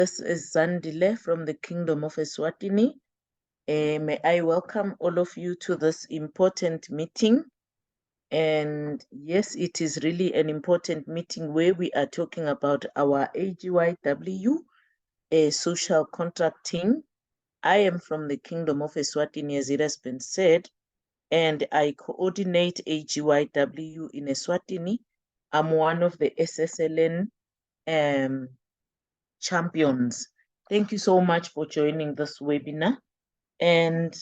This is Zandile from the Kingdom of Eswatini. May I welcome all of you to this important meeting. And yes, it is really an important meeting where we are talking about our AGYW, social contracting. I am from the Kingdom of Eswatini, as it has been said, and I coordinate AGYW in Eswatini. I'm one of the SSLN champions. Thank you so much for joining this webinar. And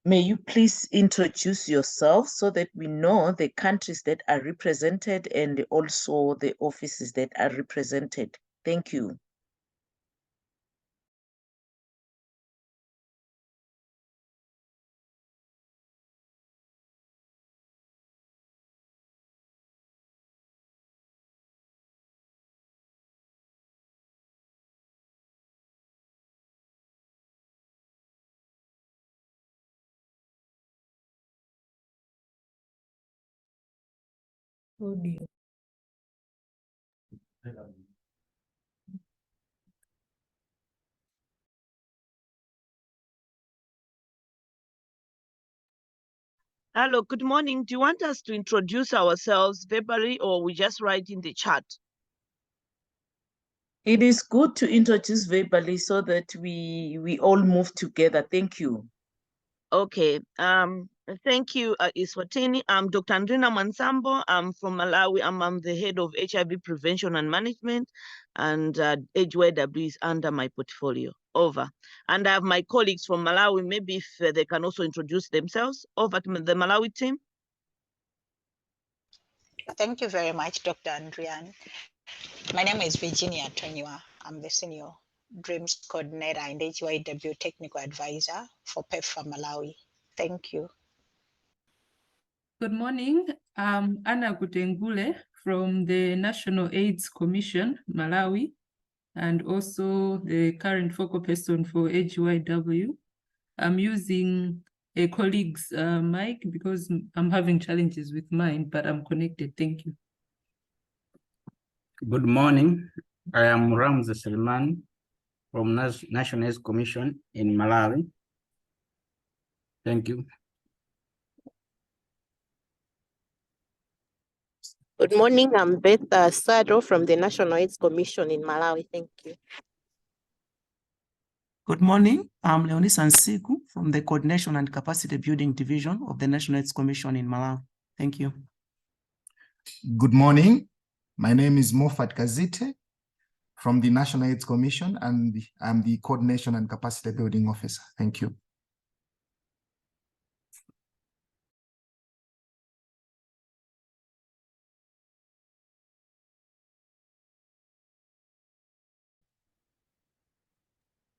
may you please introduce yourself so that we know the countries that are represented and also the offices that are represented. Thank you. Audio. Hello, good morning. Do you want us to introduce ourselves verbally or we just write in the chat? It is good to introduce verbally so that we all move together. Thank you. Okay. Thank you, Eswatini. I'm Dr. Andrina Mansambo. I'm from Malawi. I'm the head of HIV prevention and management, and AGYW is under my portfolio. Over. And I have my colleagues from Malawi. Maybe if they can also introduce themselves. Over to the Malawi team. Thank you very much, Dr. Andrian. My name is Virginia Tonywa. I'm the Senior Dreams Coordinator and AGYW Technical Advisor for PEPFAR Malawi. Thank you. Good morning. I'm Anna Kutengule from the National AIDS Commission, Malawi, and also the current focal person for AGYW. I'm using a colleague's mic because I'm having challenges with mine, but I'm connected. Thank you. Good morning. I am Ramza Selman from National AIDS Commission in Malawi. Thank you. Good morning, I'm Beth Sado from the National AIDS Commission in Malawi. Thank you. Good morning, I'm Leonis Ansiku from the Coordination and Capacity Building Division of the National AIDS Commission in Malawi. Thank you. Good morning, my name is Mofat Kazite from the National AIDS Commission, and I'm the Coordination and Capacity Building Officer. Thank you.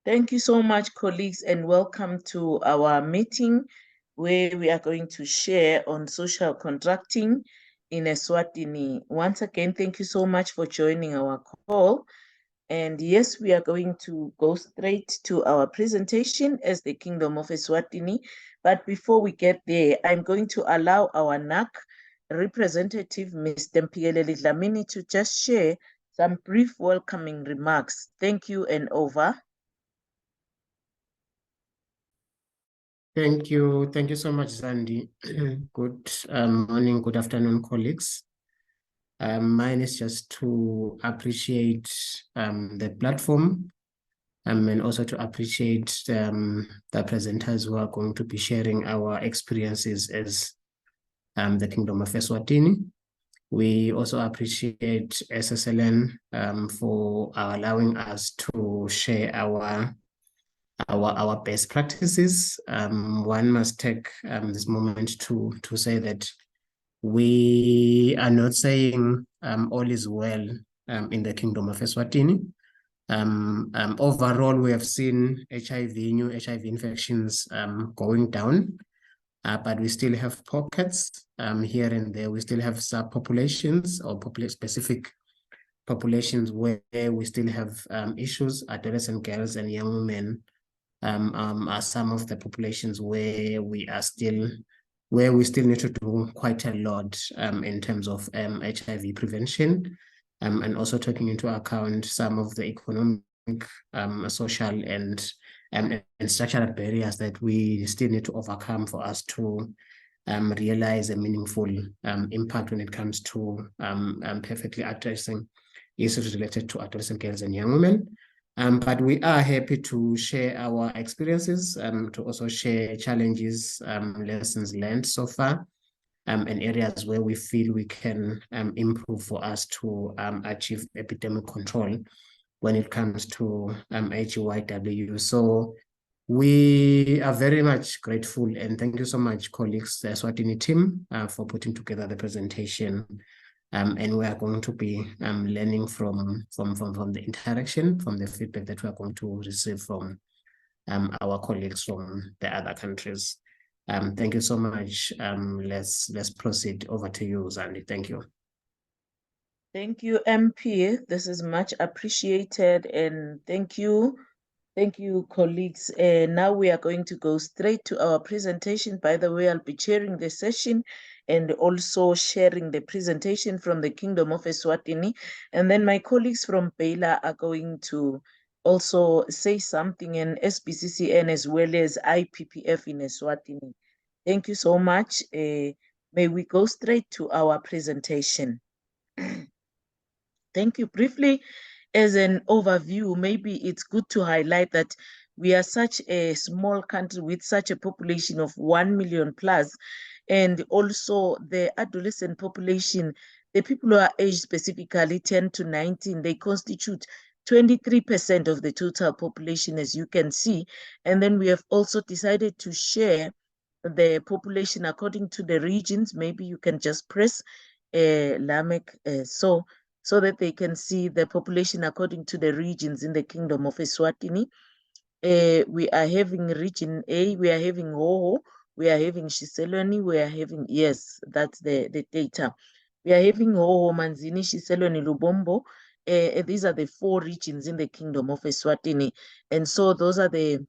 Thank you so much, colleagues, and welcome to our meeting where we are going to share on social contracting in Eswatini. Once again, thank you so much for joining our call. And yes, we are going to go straight to our presentation as the Kingdom of Eswatini. But before we get there, I'm going to allow our NAC representative, Mr. Mpieleli Dlamini, to just share some brief welcoming remarks. Thank you, and over. Thank you. Thank you so much, Zandi. Good morning, good afternoon, colleagues. Mine is just to appreciate the platform and also to appreciate the presenters who are going to be sharing our experiences as the Kingdom of Eswatini. We also appreciate SSLN for allowing us to share our best practices. One must take this moment to say that we are not saying all is well in the Kingdom of Eswatini. Overall, we have seen new HIV infections going down, but we still have pockets here and there. We still have subpopulations or specific populations where we still have issues. Adolescent girls and young women are some of the populations where we still need to do quite a lot in terms of HIV prevention, and also taking into account some of the economic social and structural barriers that we still need to overcome for us to realize a meaningful impact when it comes to perfectly addressing issues related to adolescent girls and young women. But we are happy to share our experiences, to also share challenges, lessons learned so far, and areas where we feel we can improve for us to achieve epidemic control when it comes to AGYW. So we are very much grateful, and thank you so much, colleagues, the Eswatini team, for putting together the presentation. And we are going to be learning from the interaction, from the feedback that we are going to receive from our colleagues from the other countries. Thank you so much. Let's proceed. Over to you, Zandi. Thank you. Thank you, MP. This is much appreciated, and thank you. Thank you, colleagues. Now we are going to go straight to our presentation. By the way, I'll be chairing the session and also sharing the presentation from the Kingdom of Eswatini. And then my colleagues from Baylor are going to also say something, and SBCCN as well as IPPF in Eswatini. Thank you so much. May we go straight to our presentation. Thank you. Briefly, as an overview, maybe it's good to highlight that we are such a small country with such a population of 1 million plus, and also the adolescent population, the people who are aged specifically 10 to 19, they constitute 23% of the total population, as you can see. And then we have also decided to share the population according to the regions. Maybe you can just press Lamek, so that they can see the population according to the regions in the Kingdom of Eswatini. We are having region A, we are having Hoho, we are having Shiselweni, we are having, yes, that's the data. We are having Hoho, Manzini, Shiselweni, Lubombo. These are the 4 regions in the Kingdom of Eswatini. And so those are the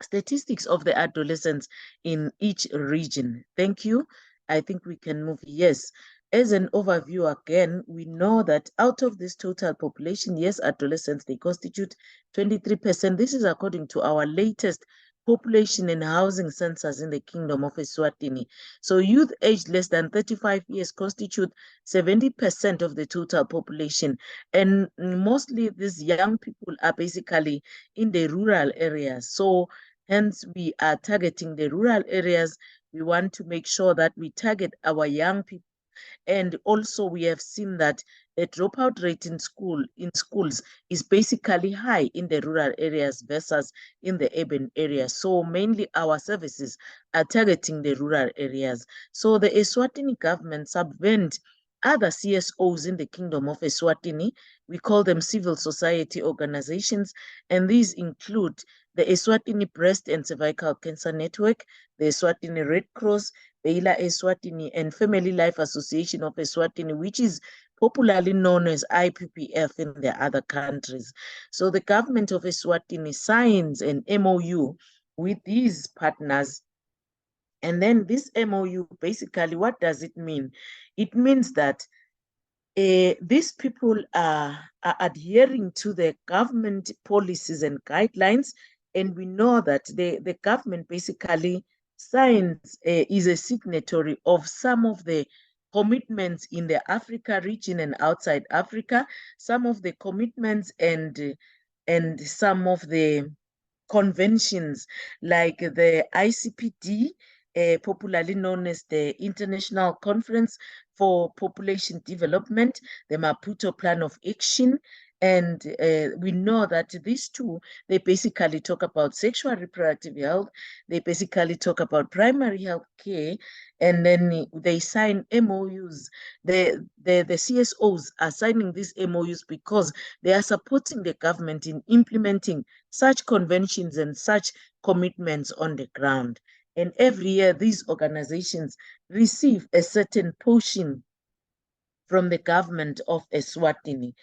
statistics of the adolescents in each region. Thank you. I think we can move. Yes. As an overview, again, we know that out of this total population, yes, adolescents, they constitute 23%. This is according to our latest population and housing census in the Kingdom of Eswatini. So youth aged less than 35 years constitute 70% of the total population. And mostly these young people are basically in the rural areas. So hence we are targeting the rural areas. We want to make sure that we target our young people. And also we have seen that the dropout rate in schools is basically high in the rural areas versus in the urban areas. So mainly our services are targeting the rural areas. So the Eswatini government subvent other CSOs in the Kingdom of Eswatini. We call them civil society organizations, and these include the Eswatini Breast and Cervical Cancer Network, the Eswatini Red Cross, Baylor Eswatini, and Family Life Association of Eswatini, which is popularly known as IPPF in the other countries. So the government of Eswatini signs an MOU with these partners. And then this MOU, basically, what does it mean? It means that these people are adhering to the government policies and guidelines. And we know that the government basically signs, is a signatory of some of the commitments in the Africa region and outside Africa, some of the commitments and some of the conventions like the ICPD, popularly known as the International Conference for Population Development, the Maputo Plan of Action. And we know that these two, they basically talk about sexual reproductive health, they basically talk about primary health care, and then they sign MOUs. The CSOs are signing these MOUs because they are supporting the government in implementing such conventions and such commitments on the ground. And every year, these organizations receive a certain portion from the government of Eswatini.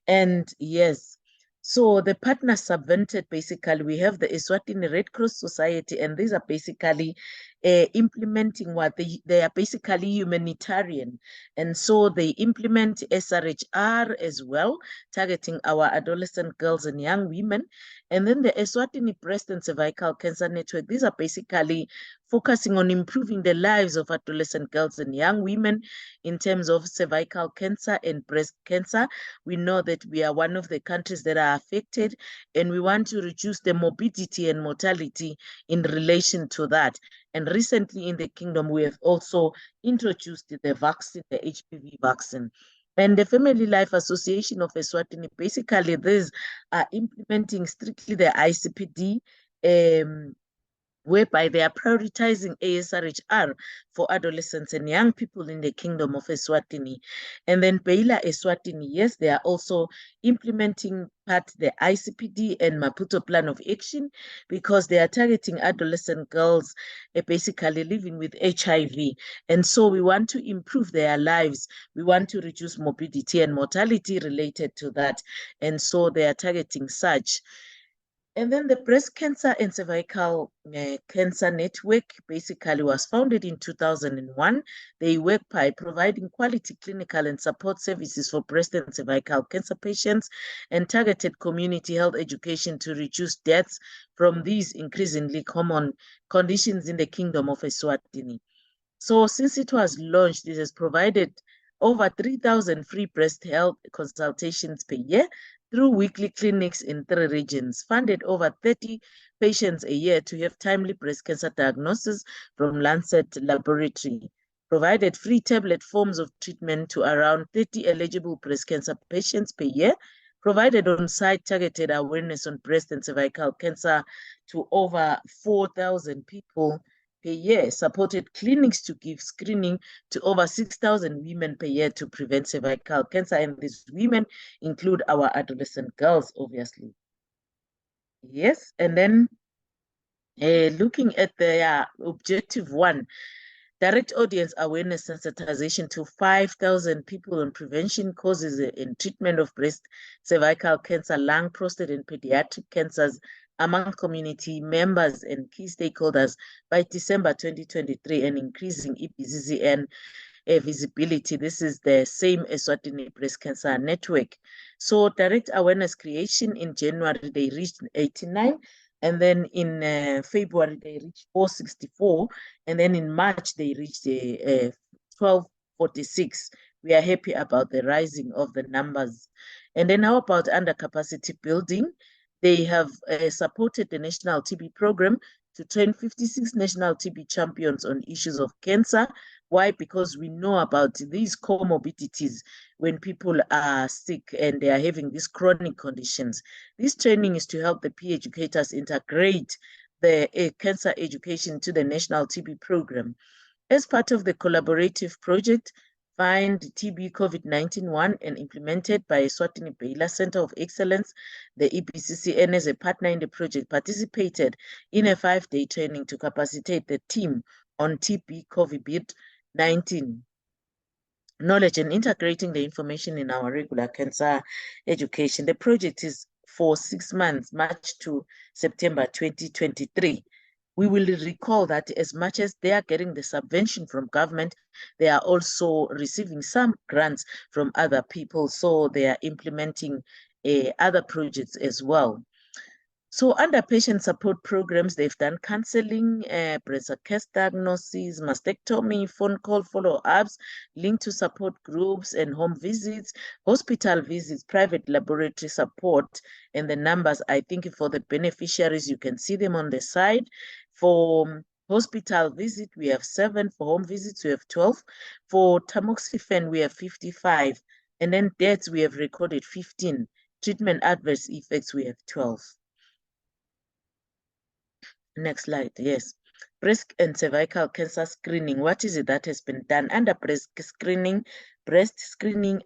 And yes, so the partners subvented, basically, we have the Eswatini Red Cross Society, and these are basically implementing what they are basically humanitarian. And so they implement SRHR as well, targeting our adolescent girls and young women. And then the Eswatini Breast and Cervical Cancer Network, these are basically focusing on improving the lives of adolescent girls and young women in terms of cervical cancer and breast cancer. We know that we are one of the countries that are affected, and we want to reduce the morbidity and mortality in relation to that. And recently in the kingdom, we have also introduced the vaccine, the HPV vaccine. And the Family Life Association of Eswatini, basically these are implementing strictly the ICPD, whereby they are prioritizing ASRHR for adolescents and young people in the Kingdom of Eswatini. And then Beila Eswatini, yes, they are also implementing part the ICPD and Maputo Plan of Action, because they are targeting adolescent girls basically living with HIV. And so we want to improve their lives. We want to reduce morbidity and mortality related to that. And so they are targeting such. And then the Breast Cancer and Cervical Cancer Network basically was founded in 2001. They work by providing quality clinical and support services for breast and cervical cancer patients and targeted community health education to reduce deaths from these increasingly common conditions in the Kingdom of Eswatini. So since it was launched, it has provided over 3,000 free breast health consultations per year through weekly clinics in 3 regions, funded over 30 patients a year to have timely breast cancer diagnosis from Lancet Laboratory, provided free tablet forms of treatment to around 30 eligible breast cancer patients per year, provided on-site targeted awareness on breast and cervical cancer to over 4,000 people per year, supported clinics to give screening to over 6,000 women per year to prevent cervical cancer. And these women include our adolescent girls, obviously. Yes, and then looking at the objective 1, direct audience awareness sensitization to 5,000 people on prevention, causes, and treatment of breast, cervical cancer, lung, prostate, and pediatric cancers among community members and key stakeholders by December 2023, and increasing EBCCN visibility. This is the same Eswatini Breast Cancer Network. So direct awareness creation, in January, they reached 89. And then in February, they reached 464. And then in March, they reached 1246. We are happy about the rising of the numbers. And then how about under capacity building? They have supported the National TB Program to train 56 national TB champions on issues of cancer. Why? Because we know about these comorbidities when people are sick and they are having these chronic conditions. This training is to help the peer educators integrate the cancer education to the National TB Program. As part of the collaborative project, Find TB COVID-19 1 and implemented by Eswatini Beila Center of Excellence, the EBCCN as a partner in the project participated in a 5-day training to capacitate the team on TB COVID-19 knowledge and integrating the information in our regular cancer education. The project is for 6 months, March to September 2023. We will recall that as much as they are getting the subvention from government, they are also receiving some grants from other people. So they are implementing other projects as well. So under patient support programs, they've done counseling, breast cancer diagnosis, mastectomy, phone call follow-ups, linked to support groups and home visits, hospital visits, private laboratory support. And the numbers, I think for the beneficiaries, you can see them on the side. For hospital visit, we have 7. For home visits, we have 12. For tamoxifen, we have 55. And then deaths, we have recorded 15. Treatment adverse effects, we have 12. Next slide, yes. Breast and cervical cancer screening. What is it that has been done? Under breast screening,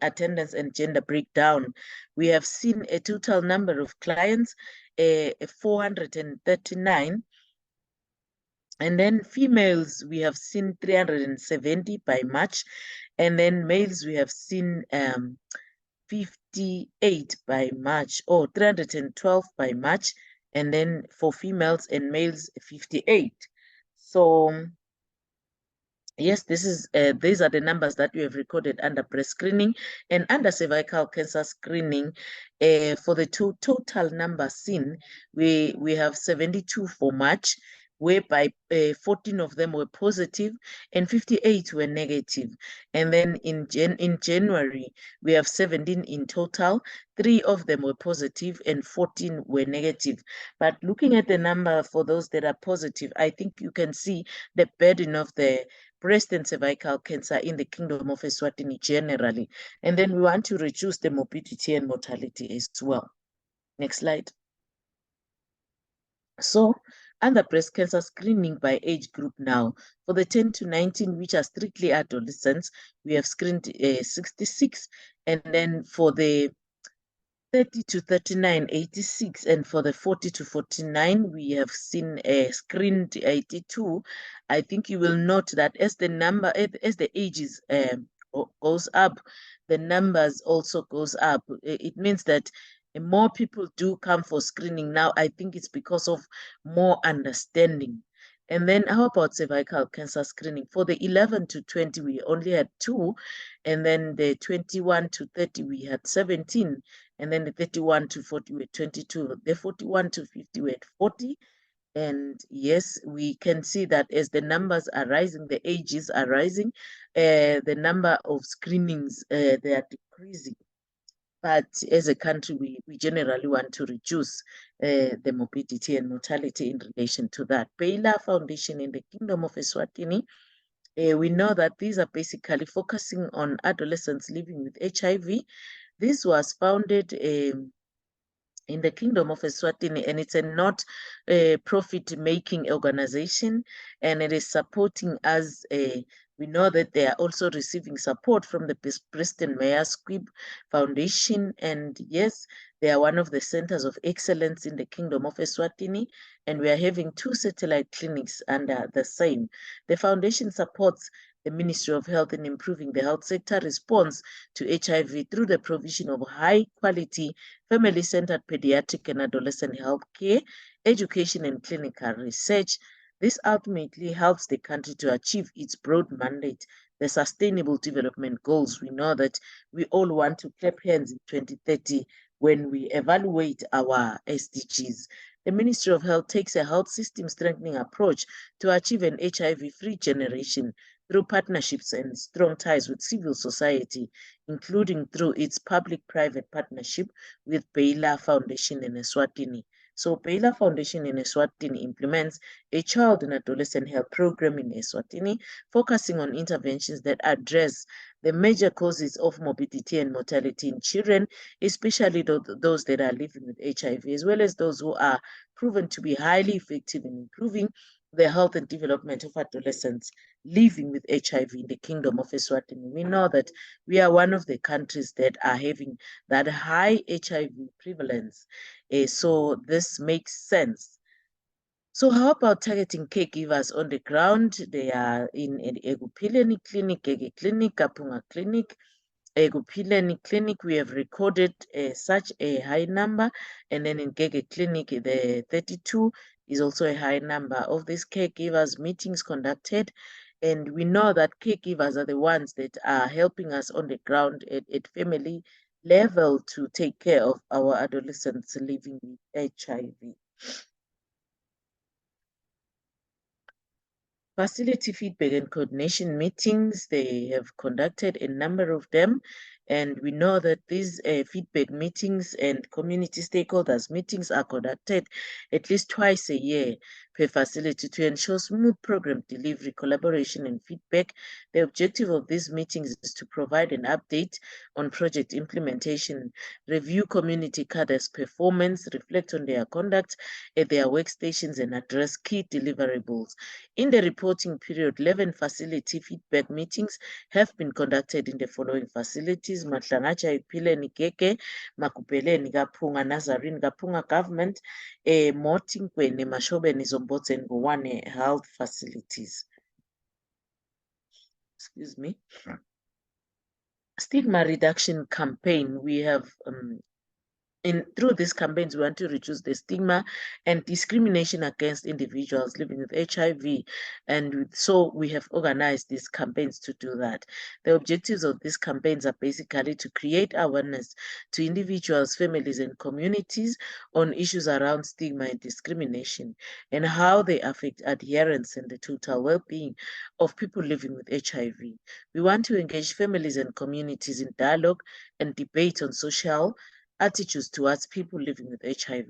attendance, and gender breakdown, we have seen a total number of clients, 439. And then females, we have seen 370 by March. And then males, we have seen 58 by March, or 312 by March. And then for females and males, 58. So Yes, these are the numbers that we have recorded under breast screening and under cervical cancer screening. For the total number seen, we have 72 for March, whereby 14 of them were positive and 58 were negative. And then in January, we have 17 in total. 3 of them were positive and 14 were negative. But looking at the number for those that are positive, I think you can see the burden of the breast and cervical cancer in the Kingdom of Eswatini generally. And then we want to reduce the morbidity and mortality as well. Next slide. So, under breast cancer screening by age group now, for the 10 to 19, which are strictly adolescents, we have screened 66. And then for the 30 to 39, 86, and for the 40 to 49, we have seen screened 82. I think you will note that as the ages goes up, the numbers also goes up. It means that more people do come for screening now. I think it's because of more understanding. And then how about cervical cancer screening? For the 11 to 20, we only had 2. And then the 21 to 30, we had 17. And then the 31 to 40 were 22. The 41 to 50 were 40. And yes, we can see that as the numbers are rising, the ages are rising, the number of screenings, they are decreasing. But as a country, we generally want to reduce the morbidity and mortality in relation to that. Baylor Foundation in the Kingdom of Eswatini, we know that these are basically focusing on adolescents living with HIV. This was founded in the Kingdom of Eswatini, and it's a not profit-making organization, and it is supporting us. We know that they are also receiving support from the Preston Mayor Squibb Foundation, and yes, they are one of the centers of excellence in the Kingdom of Eswatini, and we are having 2 satellite clinics under the same. The foundation supports the Ministry of Health in improving the health sector response to HIV through the provision of high-quality, family-centered pediatric and adolescent health care, education, and clinical research. This ultimately helps the country to achieve its broad mandate, the Sustainable Development Goals. We know that we all want to clap hands in 2030 when we evaluate our SDGs. The Ministry of Health takes a health system strengthening approach to achieve an HIV-free generation through partnerships and strong ties with civil society, including through its public-private partnership with Baylor Foundation in Eswatini. So Baylor Foundation in Eswatini implements a child and adolescent health program in Eswatini, focusing on interventions that address the major causes of morbidity and mortality in children, especially those that are living with HIV, as well as those who are proven to be highly effective in improving the health and development of adolescents living with HIV in the Kingdom of Eswatini. We know that we are one of the countries that are having that high HIV prevalence. So this makes sense. So how about targeting caregivers on the ground? They are in Eguphileni Clinic, Gege Clinic, Kapunga Clinic, Eguphileni Clinic. We have recorded such a high number, and then in Gege Clinic, the 32 is also a high number of these caregivers meetings conducted. And we know that caregivers are the ones that are helping us on the ground at family level to take care of our adolescents living with HIV. Facility feedback and coordination meetings, they have conducted a number of them. And we know that these feedback meetings and community stakeholders meetings are conducted at least twice a year per facility to ensure smooth program delivery, collaboration, and feedback. The objective of these meetings is to provide an update on project implementation, review community cadres' performance, reflect on their conduct at their workstations, and address key deliverables. In the reporting period, 11 facility feedback meetings have been conducted in the following facilities: Mahlangacha, Ipileni, Gege, Makupeleni, Kapunga, Nazarene, Kapunga Government, Motinkweni, Mashobeni, Zombotse, and Gowane Health Facilities. Excuse me. Stigma reduction campaign. We have Through these campaigns, we want to reduce the stigma and discrimination against individuals living with HIV. And so we have organized these campaigns to do that. The objectives of these campaigns are basically to create awareness to individuals, families, and communities on issues around stigma and discrimination and how they affect adherence and the total well-being of people living with HIV. We want to engage families and communities in dialogue and debate on social attitudes towards people living with HIV,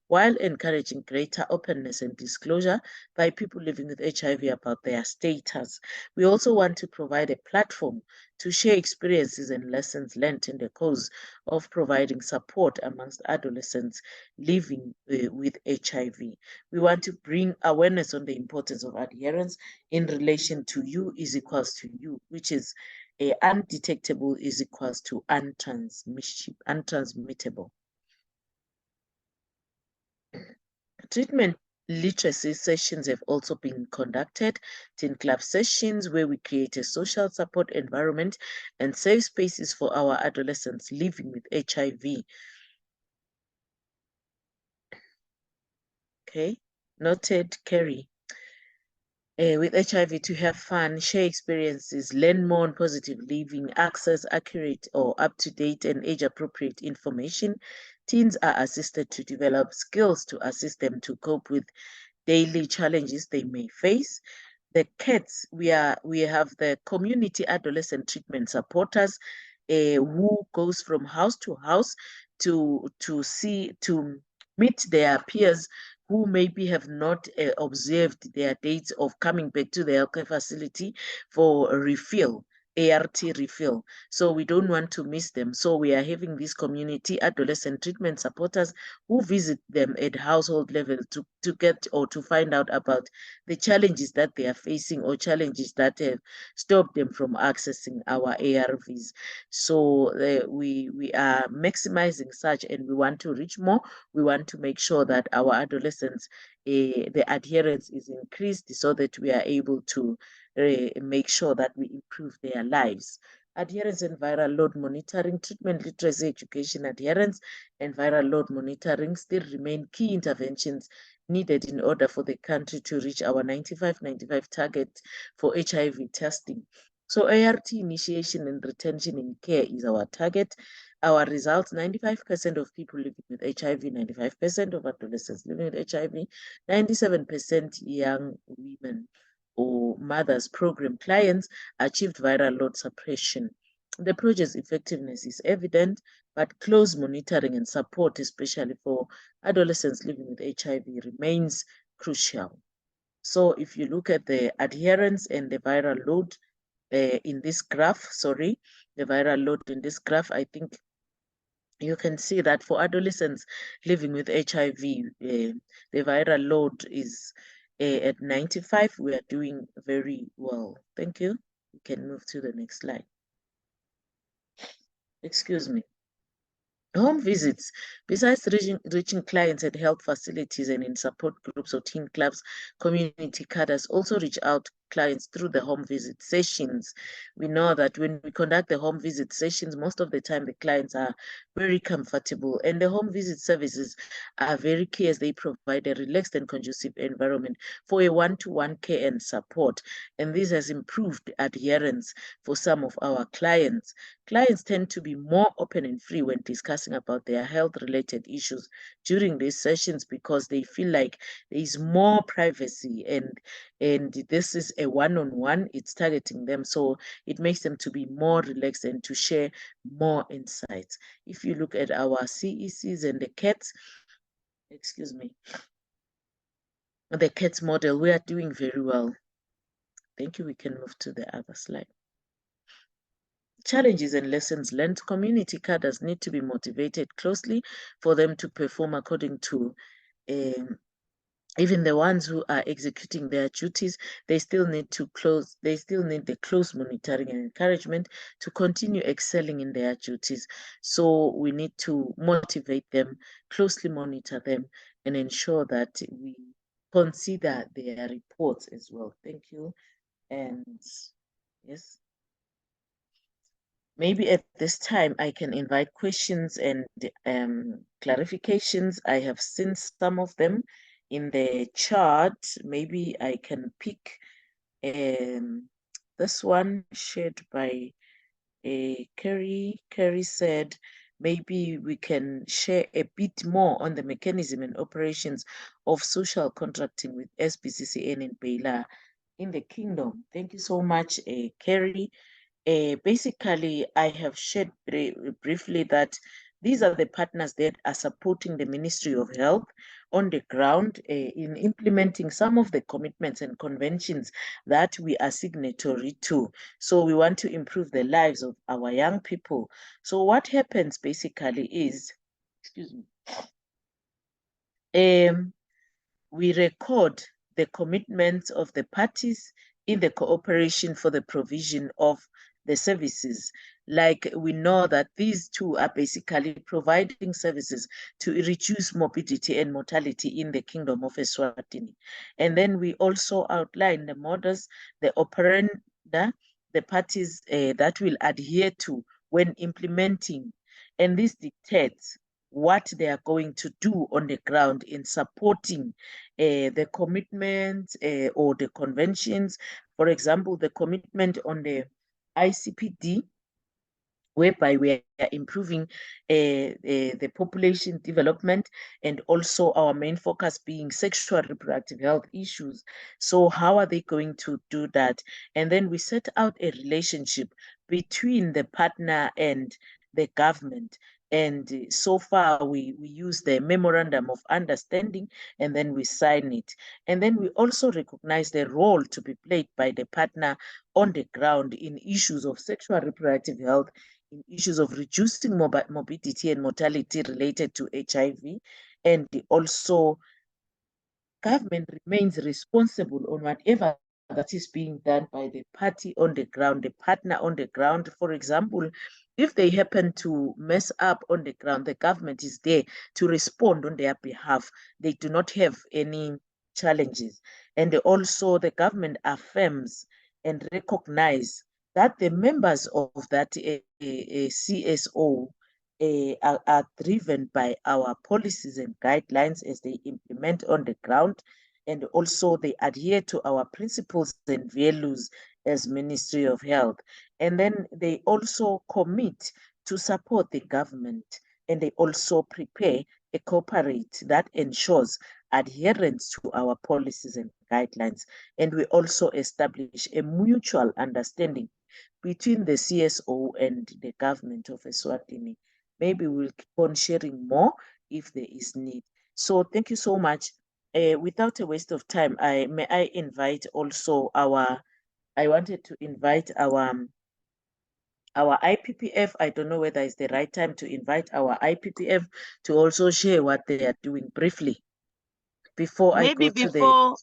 while encouraging greater openness and disclosure by people living with HIV about their status. We also want to provide a platform to share experiences and lessons learned in the cause of providing support amongst adolescents living with HIV. We want to bring awareness on the importance of adherence in relation to U is equals to U, which is undetectable is equals to untransmittable. Treatment literacy sessions have also been conducted, teen club sessions where we create a social support environment and safe spaces for our adolescents living with HIV. Okay, noted, Kerry. With HIV to have fun, share experiences, learn more on positive living, access accurate or up-to-date and age-appropriate information. Teens are assisted to develop skills to assist them to cope with daily challenges they may face. The kids, we have the community adolescent treatment supporters who goes from house to house to meet their peers who maybe have not observed their dates of coming back to the healthcare facility for a refill, ART refill. So we don't want to miss them. So we are having these community adolescent treatment supporters who visit them at household level to get or to find out about the challenges that they are facing or challenges that have stopped them from accessing our ARVs. So we are maximizing such, and we want to reach more. We want to make sure that our adolescents, the adherence is increased so that we are able to make sure that we improve their lives. Adherence and viral load monitoring, treatment literacy education, adherence and viral load monitoring still remain key interventions needed in order for the country to reach our 95-95 target for HIV testing. So ART initiation and retention in care is our target. Our results, 95% of people living with HIV, 95% of adolescents living with HIV, 97% young women or mothers program clients achieved viral load suppression. The project's effectiveness is evident, but close monitoring and support, especially for adolescents living with HIV, remains crucial. So if you look at the adherence and the viral load in this graph, the viral load in this graph, I think you can see that for adolescents living with HIV, the viral load is at 95. We are doing very well. Thank you. We can move to the next slide. Excuse me. Home visits, besides reaching clients at health facilities and in support groups or teen clubs, community cadres also reach out to clients through the home visit sessions. We know that when we conduct the home visit sessions, most of the time the clients are very comfortable, and the home visit services are very key as they provide a relaxed and conducive environment for a one-to-one care and support. And this has improved adherence for some of our clients. Clients tend to be more open and free when discussing about their health-related issues during these sessions because they feel like there is more privacy, and this is a one-on-one, it's targeting them, so it makes them to be more relaxed and to share more insights. If you look at our CECs and the CATs, excuse me, the CATs model, we are doing very well. Thank you. We can move to the other slide. Challenges and lessons learned. Community cadres need to be motivated closely for them to perform according to even the ones who are executing their duties. They still need the close monitoring and encouragement to continue excelling in their duties. So we need to motivate them, closely monitor them, and ensure that we consider their reports as well. Thank you. And yes. maybe at this time I can invite questions and clarifications. I have seen some of them in the chat. Maybe I can pick this one shared by Kerry. Kerry said, maybe we can share a bit more on the mechanism and operations of social contracting with SPCCN and Bela in the kingdom. Thank you so much, Kerry. Basically, I have shared briefly that these are the partners that are supporting the Ministry of Health on the ground in implementing some of the commitments and conventions that we are signatory to. So we want to improve the lives of our young people. So what happens basically is, excuse me, we record the commitments of the parties in the cooperation for the provision of the services. Like we know that these two are basically providing services to reduce morbidity and mortality in the Kingdom of Eswatini. And then we also outline the models, the operanda, the parties that will adhere to when implementing. And this dictates what they are going to do on the ground in supporting the commitments or the conventions. For example, the commitment on the ICPD, whereby we are improving the population development, and also our main focus being sexual reproductive health issues. So how are they going to do that? And then we set out a relationship between the partner and the government. And so far, we use the memorandum of understanding, and then we sign it. And then we also recognize the role to be played by the partner on the ground in issues of sexual reproductive health, in issues of reducing morbidity and mortality related to HIV. And also, government remains responsible on whatever that is being done by the party on the ground, the partner on the ground. For example, if they happen to mess up on the ground, the government is there to respond on their behalf. They do not have any challenges. And also the government affirms and recognize that the members of that CSO are driven by our policies and guidelines as they implement on the ground, and also they adhere to our principles and values as Ministry of Health. And then they also commit to support the government, and they also prepare a corporate that ensures adherence to our policies and guidelines. And we also establish a mutual understanding between the CSO and the government of Eswatini. Maybe we'll keep on sharing more if there is need. So thank you so much. Without a waste of time, may I invite also I wanted to invite our IPPF. I don't know whether it's the right time to invite our IPPF to also share what they are doing briefly before I go to the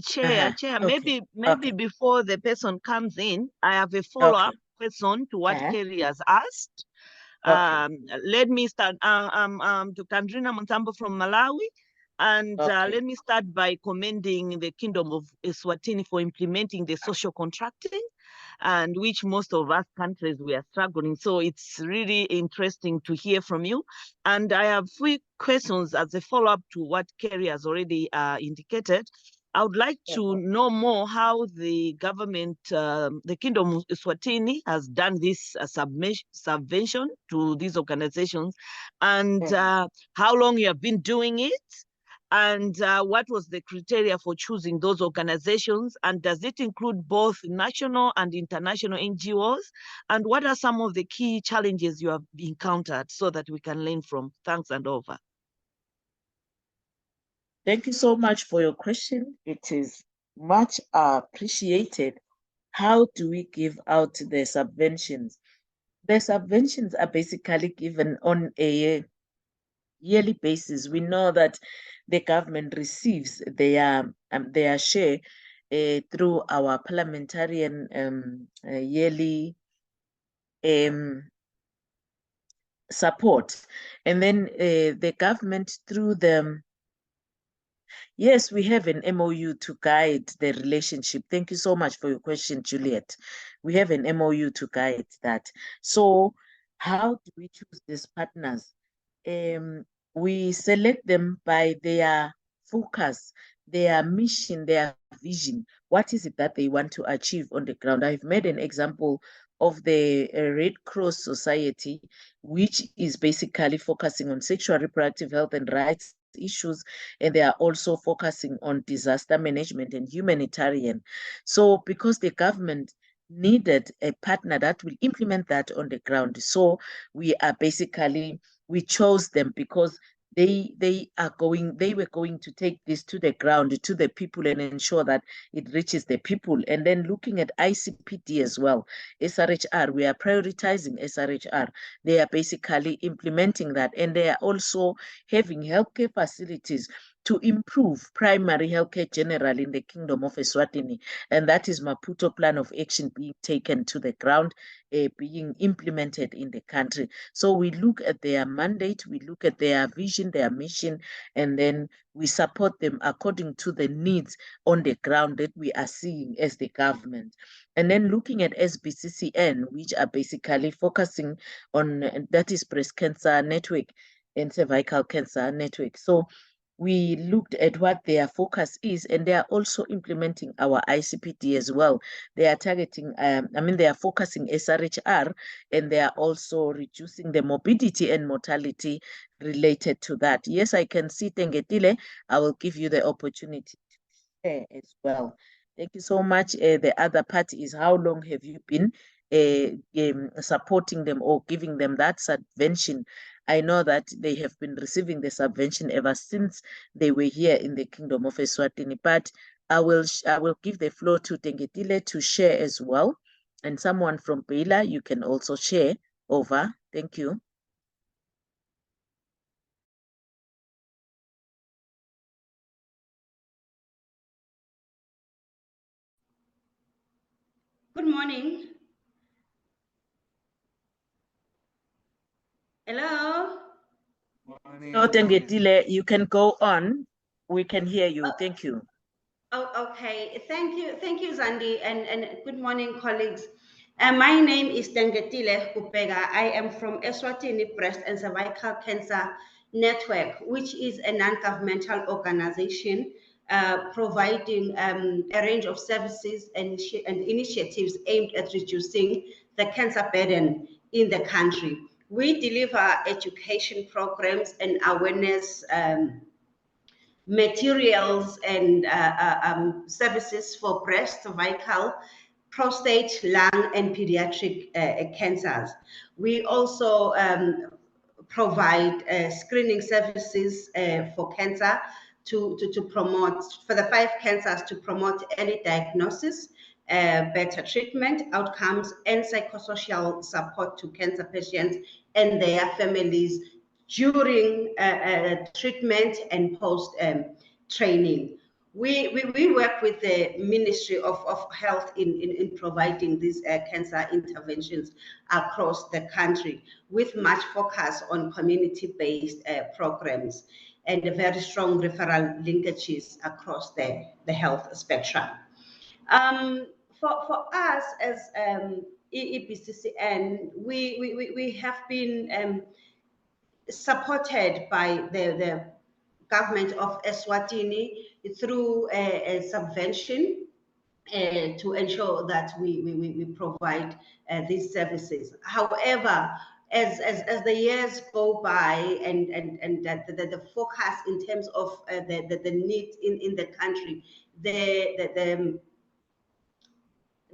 Chair, okay. maybe before the person comes in, I have a follow-up question to what Kerry has asked. Let me start. Dr. Andrina Monsambo from Malawi. And let me start by commending the Kingdom of Eswatini for implementing the social contracting, and which most of us countries we are struggling. So it's really interesting to hear from you. And I have 3 questions as a follow-up to what Kerry has already indicated. I would like to know more how the government, the Kingdom of Eswatini, has done this subvention to these organizations, and how long you have been doing it, and what was the criteria for choosing those organizations, and does it include both national and international NGOs, and what are some of the key challenges you have encountered so that we can learn from? Thanks, and over. Thank you so much for your question. It is much appreciated. How do we give out the subventions? The subventions are basically given on a yearly basis. We know that the government receives their share through our parliamentarian yearly support, and then the government through the Yes, we have an MOU to guide the relationship. Thank you so much for your question, Juliet. We have an MOU to guide that. So how do we choose these partners? We select them by their focus, their mission, their vision. What is it that they want to achieve on the ground? I've made an example of the Red Cross Society, which is basically focusing on sexual reproductive health and rights issues, and they are also focusing on disaster management and humanitarian. So because the government needed a partner that will implement that on the ground, so we chose them because they were going to take this to the ground, to the people, and ensure that it reaches the people. And then looking at ICPD as well, SRHR, we are prioritizing SRHR. They are basically implementing that, and they are also having healthcare facilities to improve primary healthcare generally in the Kingdom of Eswatini. And that is Maputo Plan of Action being taken to the ground, being implemented in the country. So we look at their mandate, we look at their vision, their mission, and then we support them according to the needs on the ground that we are seeing as the government. And then looking at SBCCN, which are basically focusing on, that is Breast Cancer Network and Cervical Cancer Network. So we looked at what their focus is, and they are also implementing our ICPD as well. They are targeting, they are focusing SRHR, and they are also reducing the morbidity and mortality related to that. Yes, I can see Tengetile. I will give you the opportunity to share as well. Thank you so much. The other part is, how long have you been supporting them or giving them that subvention? I know that they have been receiving the subvention ever since they were here in the Kingdom of Eswatini, but I will give the floor to Tengetile to share as well. And someone from Bela, you can also share. Over. Thank you. Good morning. Hello. No, Tengetile, you can go on. We can hear you. Thank you. Oh, okay. Thank you, Zandi, and good morning, colleagues. My name is Tengetile Kupega. I am from Eswatini Breast and Cervical Cancer Network, which is a non-governmental organization providing a range of services and initiatives aimed at reducing the cancer burden in the country. We deliver education programs and awareness materials and services for breast, cervical, prostate, lung, and pediatric cancers. We also provide screening services for cancer to promote, for the 5 cancers, to promote early diagnosis, better treatment outcomes, and psychosocial support to cancer patients and their families during treatment and post training. We work with the Ministry of Health in providing these cancer interventions across the country, with much focus on community-based programs and very strong referral linkages across the health spectrum. For us as EEBCCN, we have been supported by the government of Eswatini through a subvention to ensure that we provide these services. However, as the years go by and the focus in terms of the needs in the country,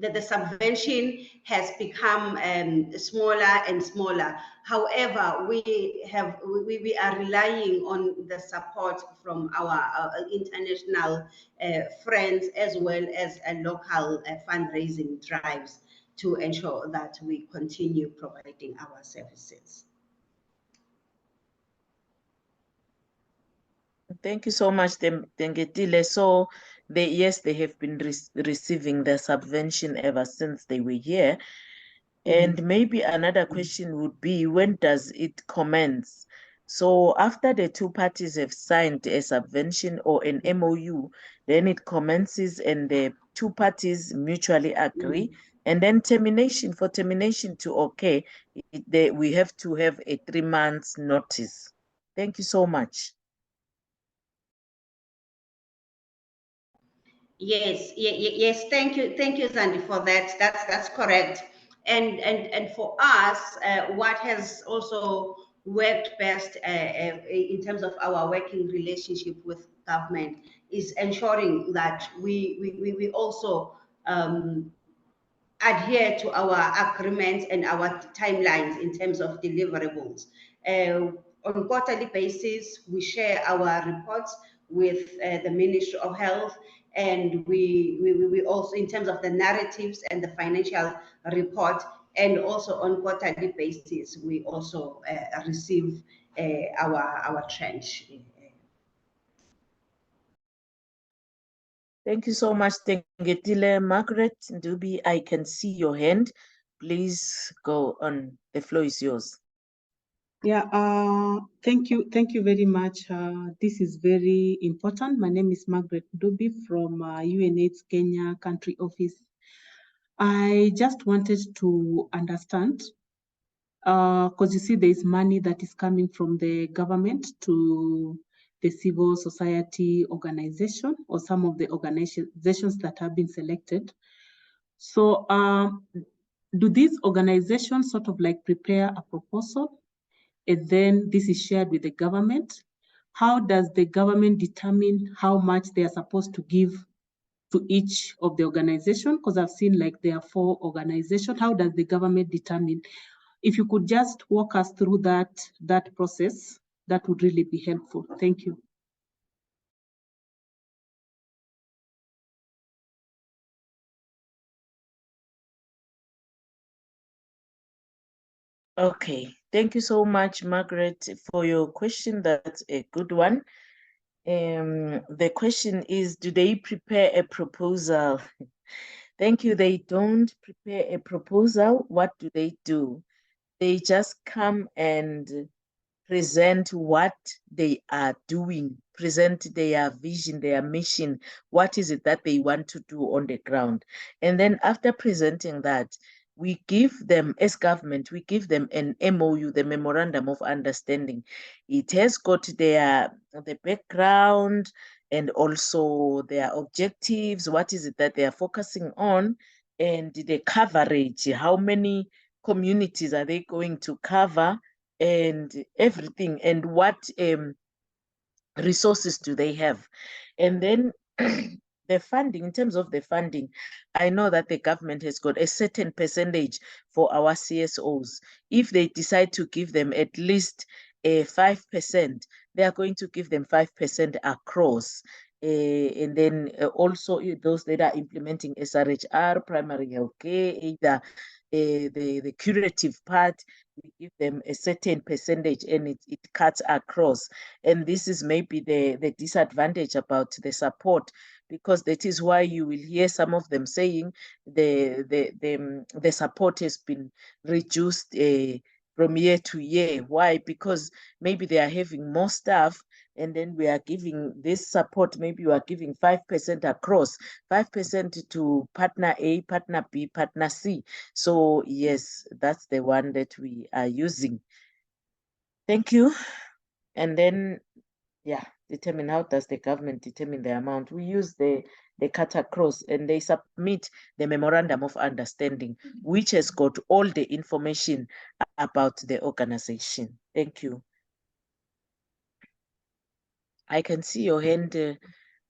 the subvention has become smaller and smaller. However, we are relying on the support from our international friends, as well as local fundraising drives, to ensure that we continue providing our services. Thank you so much, Tengetile. So yes, they have been receiving the subvention ever since they were here. And maybe another question would be, when does it commence? So after the two parties have signed a subvention or an MOU, then it commences and the two parties mutually agree. And then termination, for termination to occur, we have to have a 3 months notice. Thank you so much. Yes, yes. Thank you, Zandi, for that. That's correct. And for us, what has also worked best in terms of our working relationship with government is ensuring that we also adhere to our agreements and our timelines in terms of deliverables. On quarterly basis, we share our reports with the Ministry of Health, and we also, in terms of the narratives and the financial report, and also on quarterly basis, we also receive our trench. Thank you so much, Tengetile. Margaret Ndubi, I can see your hand. Please go on. The floor is yours. Yeah, thank you very much. This is very important. My name is Margaret Ndubi from UNAIDS Kenya country office. I just wanted to understand, because you see there is money that is coming from the government to the civil society organization or some of the organizations that have been selected. So do these organizations sort of like prepare a proposal and then this is shared with the government? How does the government determine how much they are supposed to give to each of the organization? Because I've seen like there are 4 organizations. How does the government determine? If you could just walk us through that process, that would really be helpful. Thank you. Okay, thank you so much, Margaret, for your question. That's a good one. The question is, do they prepare a proposal? Thank you. They don't prepare a proposal. What do? They just come and present what they are doing, present their vision, their mission, what is it that they want to do on the ground. And then after presenting that, we give them, as government, we give them an MOU, the Memorandum of Understanding. It has got the background and also their objectives, what is it that they are focusing on, and the coverage, how many communities are they going to cover, and everything, and what resources do they have. And then the funding, in terms of the funding, I know that the government has got a certain percentage for our CSOs. If they decide to give them at least 5%, they are going to give them 5% across. And then also those that are implementing SRHR, primary health care, either the curative part, we give them a certain percentage and it cuts across. And this is maybe the disadvantage about the support, because that is why you will hear some of them saying the support has been reduced from year to year. Why? Because maybe they are having more staff, and then we are giving this support, maybe you are giving 5% across, 5% to partner A, partner B, partner C. So yes, that's the one that we are using. Thank you. And then, yeah, determine, how does the government determine the amount? We use the cut across, and they submit the Memorandum of Understanding, which has got all the information about the organization. Thank you. I can see your hand.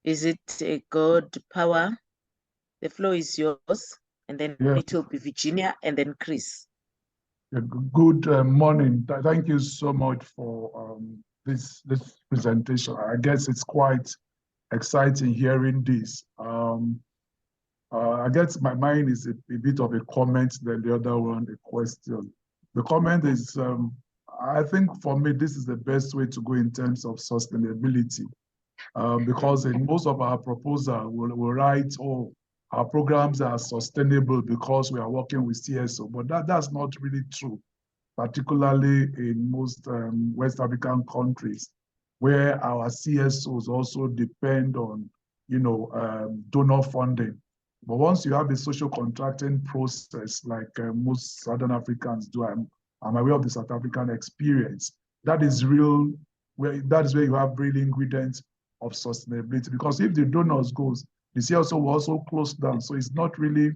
Is it God Power? The floor is yours. And then it will be Virginia and then Chris. Good morning. Thank you so much for this presentation. I guess it's quite exciting hearing this. I guess my mind is a bit of a comment, then the other one a question. The comment is, I think for me, this is the best way to go in terms of sustainability, because in most of our proposal, we'll write, oh, our programs are sustainable because we are working with CSO, but that's not really true. particularly in most West African countries, where our CSOs also depend on, donor funding. But once you have a social contracting process, like most Southern Africans do, I'm aware of the South African experience. That is that is where you have real ingredients of sustainability. Because if the donors goes, the CSO will also close down. So it's not really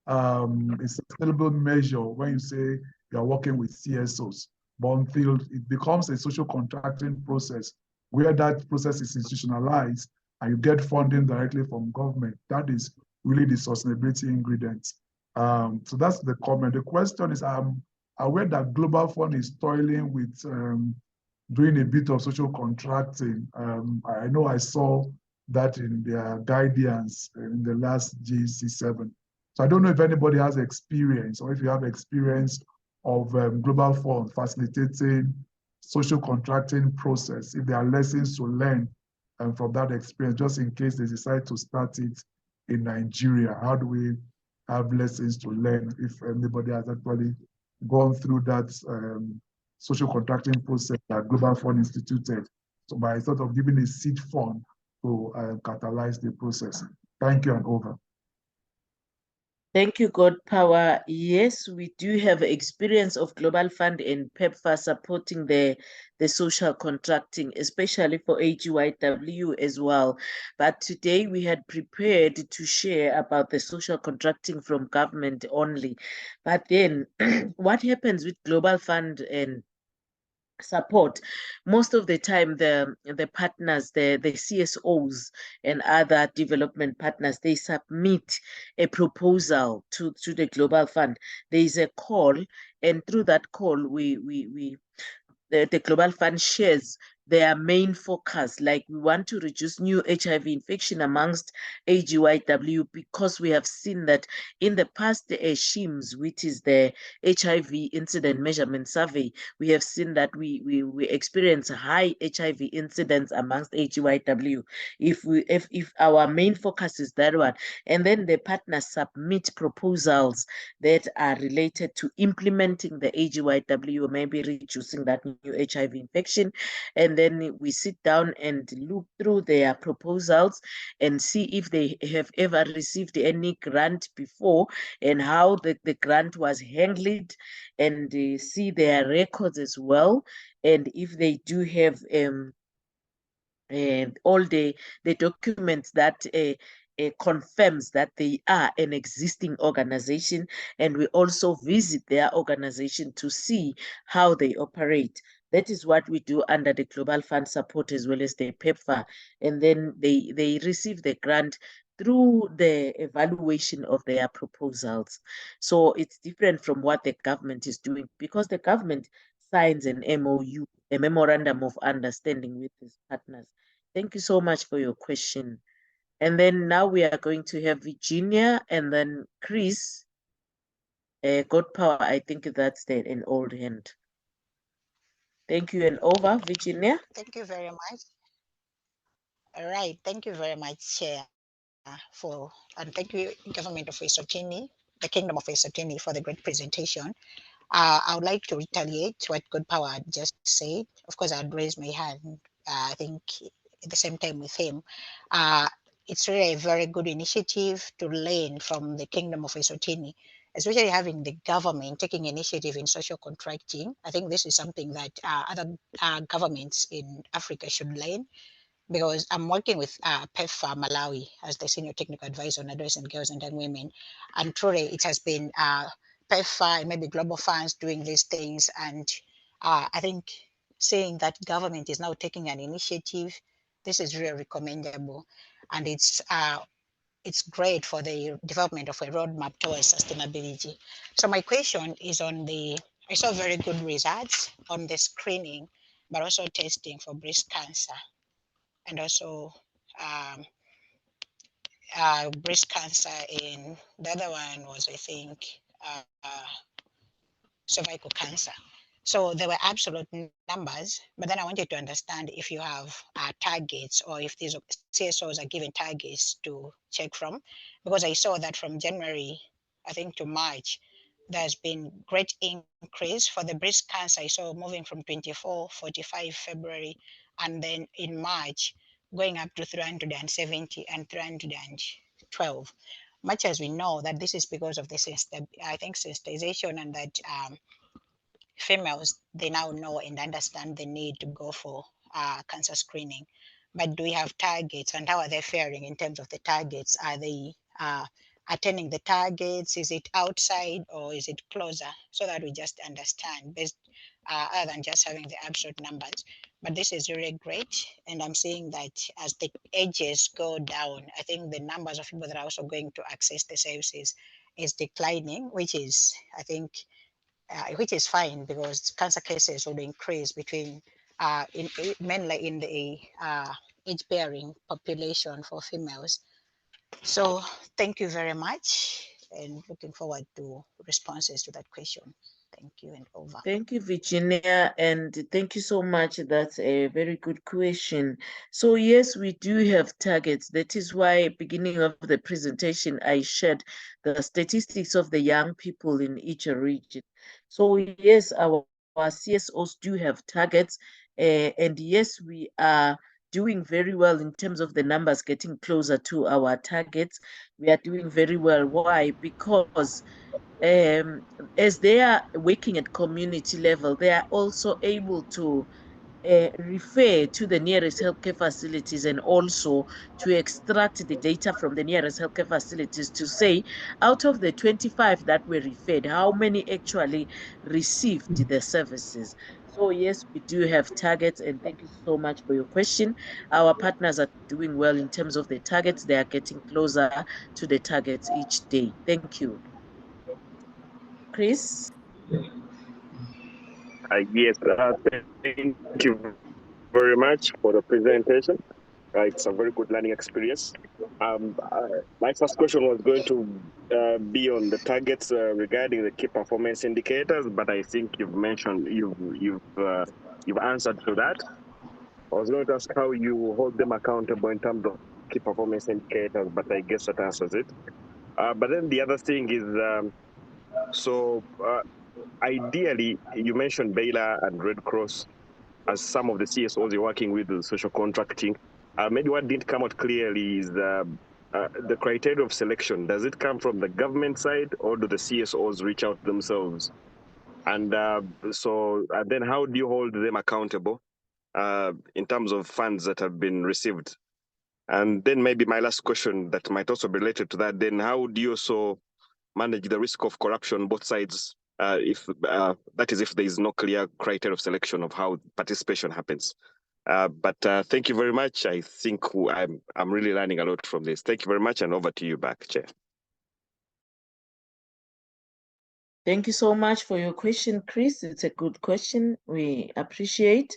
a sustainable measure when you say you are working with CSOs. But until it becomes a social contracting process where that process is institutionalized and you get funding directly from government, that is really the sustainability ingredient. So that's the comment. The question is, I'm aware that Global Fund is toiling with doing a bit of social contracting. I know I saw that in their guidance in the last GC7. So I don't know if anybody has experience or if you have experience of Global Fund facilitating social contracting process, if there are lessons to learn from that experience, just in case they decide to start it in Nigeria. How do we have lessons to learn if anybody has actually gone through that social contracting process that Global Fund instituted? So by sort of giving a seed fund to catalyze the process. Thank you, and over. Thank you, God Power. Yes, we do have experience of Global Fund and PEPFAR supporting the social contracting, especially for AGYW as well. But today we had prepared to share about the social contracting from government only. But then what happens with Global Fund and support, most of the time the partners, the CSOs and other development partners, they submit a proposal to the Global Fund. There is a call, and through that call the Global Fund shares their main focus, like we want to reduce new HIV infection amongst AGYW, because we have seen that in the past SHIMS, which is the HIV incident measurement survey, we have seen that we experience high HIV incidence amongst AGYW. If our main focus is that one, and then the partners submit proposals that are related to implementing the AGYW or maybe reducing that new HIV infection, and then we sit down and look through their proposals and see if they have ever received any grant before and how the grant was handled, and see their records as well, and if they do have all the documents that confirms that they are an existing organization, and we also visit their organization to see how they operate. That is what we do under the Global Fund support as well as the PEPFAR, and then they receive the grant through the evaluation of their proposals. So it's different from what the government is doing, because the government signs an MOU, a memorandum of understanding with its partners. Thank you so much for your question. And then now we are going to have Virginia and then Chris. God Power, I think that's an old hand. Thank you, and over, Virginia. Thank you very much. All right, thank you very much, Chair, and thank you, Government of Eswatini, the Kingdom of Eswatini, for the great presentation. I would like to retaliate what God Power just said. Of course, I'd raise my hand, I think, at the same time with him. It's really a very good initiative to learn from the Kingdom of Eswatini, especially having the government taking initiative in social contracting. I think this is something that other governments in Africa should learn, because I'm working with PEPFAR Malawi as the Senior Technical Advisor on Adolescent Girls and Young Women. And truly it has been PEPFAR and maybe Global Funds doing these things. And I think seeing that government is now taking an initiative, this is really recommendable. And it's great for the development of a roadmap towards sustainability. So my question is on I saw very good results on the screening, but also testing for breast cancer. And also breast cancer, and the other one was, I think, cervical cancer. So there were absolute numbers, but then I wanted to understand if you have targets, or if these CSOs are given targets to check from, because I saw that from January, I think, to March, there's been great increase for the breast cancer. I saw moving from 24, 45 February, and then in March, going up to 370 and 312. Much as we know that this is because of the sensitization, and that females, they now know and understand the need to go for cancer screening. But do we have targets, and how are they faring in terms of the targets? Are they attaining the targets? Is it outside or is it closer? So that we just understand based other than just having the absolute numbers. But this is really great. And I'm seeing that as the ages go down, I think the numbers of people that are also going to access the services is declining, which is, I think, which is fine, because cancer cases will increase between mainly in the age-bearing population for females. So thank you very much, and looking forward to responses to that question. Thank you, and over. Thank you, Virginia, and thank you so much. That's a very good question. So yes, we do have targets. That is why beginning of the presentation, I shared the statistics of the young people in each region. So yes, our CSOs do have targets, and yes, we are doing very well in terms of the numbers getting closer to our targets. We are doing very well. Why? Because as they are working at community level, they are also able to refer to the nearest healthcare facilities, and also to extract the data from the nearest healthcare facilities to say, out of the 25 that were referred, how many actually received the services. So yes, we do have targets, and thank you so much for your question. Our partners are doing well in terms of the targets. They are getting closer to the targets each day. Thank you. Chris? Yes, thank you very much for the presentation. It's a very good learning experience. My first question was going to be on the targets regarding the key performance indicators, but I think you've mentioned, you've answered to that. I was going to ask how you hold them accountable in terms of key performance indicators, but I guess that answers it. But then the other thing is, ideally, you mentioned Baylor and Red Cross as some of the CSOs you're working with social contracting. Maybe what didn't come out clearly is the criteria of selection. Does it come from the government side, or do the CSOs reach out themselves? And then how do you hold them accountable in terms of funds that have been received? And then maybe my last question that might also be related to that, then how do you also manage the risk of corruption on both sides, if that is, if there is no clear criteria of selection of how participation happens? But thank you very much. I think I'm really learning a lot from this. Thank you very much, and over to you back, Chair. Thank you so much for your question, Chris. It's a good question. We appreciate.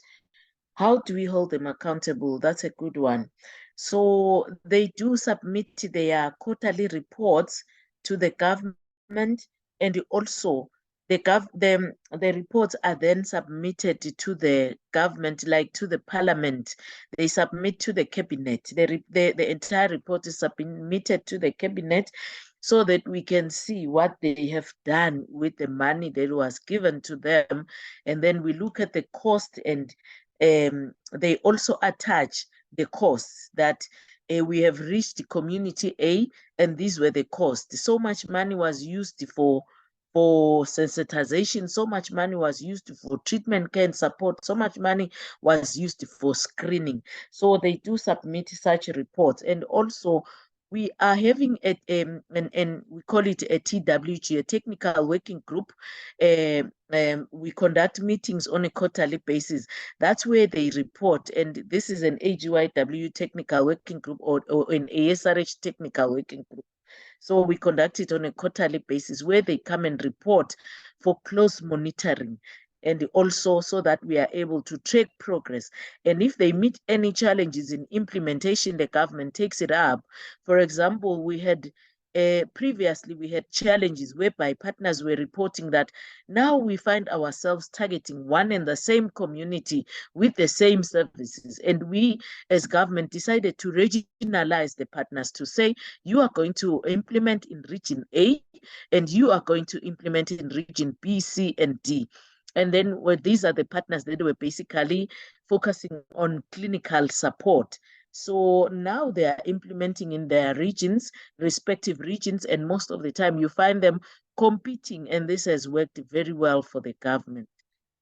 How do we hold them accountable? That's a good one. So they do submit their quarterly reports to the government, and also the reports are then submitted to the government, like to the parliament. They submit to the cabinet. The entire report is submitted to the cabinet, so that we can see what they have done with the money that was given to them. And then we look at the cost, and they also attach the costs that we have reached community A, and these were the costs. So much money was used for sensitization, so much money was used for treatment care and support, so much money was used for screening. So they do submit such reports. And also we are having and we call it a TWG, a technical working group. We conduct meetings on a quarterly basis. That's where they report. And this is an AGYW technical working group, or an ASRH technical working group. So we conduct it on a quarterly basis, where they come and report for close monitoring, and also so that we are able to track progress. And if they meet any challenges in implementation, the government takes it up. For example, we had previously we had challenges whereby partners were reporting that now we find ourselves targeting one and the same community with the same services. And we as government decided to regionalize the partners to say, you are going to implement in region A and you are going to implement in region B, C, and D. And then these are the partners that were basically focusing on clinical support. So now they are implementing in their regions, respective regions, and most of the time you find them competing, and this has worked very well for the government.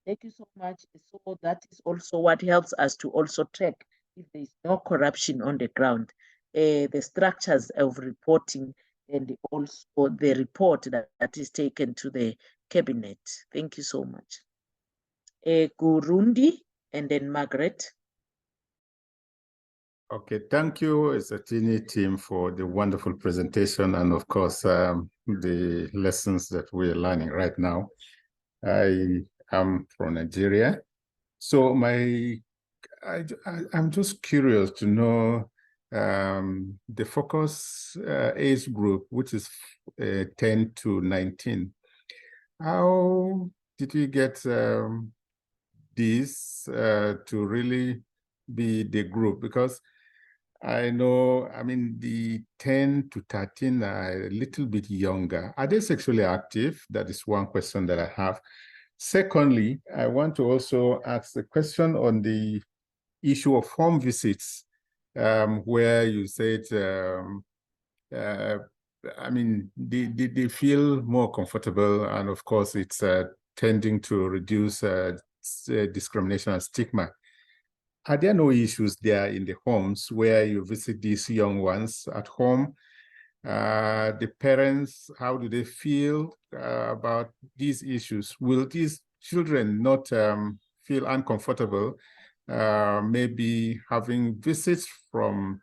Thank you so much. So that is also what helps us to also track if there is no corruption on the ground, the structures of reporting, and also the report that is taken to the cabinet. Thank you so much. Gurundi, and then Margaret. Okay, thank you, Eswatini team, for the wonderful presentation and, of course, the lessons that we're learning right now. I am from Nigeria, so I'm just curious to know the focus age group, which is 10 to 19. How did you get this to really be the group? Because I know, I mean, the 10 to 13 are a little bit younger. Are they sexually active? That is one question that I have. Secondly, I want to also ask the question on the issue of home visits, where you said, I mean, they feel more comfortable, and of course, it's tending to reduce discrimination and stigma. Are there no issues there in the homes where you visit these young ones at home? The parents, how do they feel about these issues? Will these children not feel uncomfortable, maybe having visits from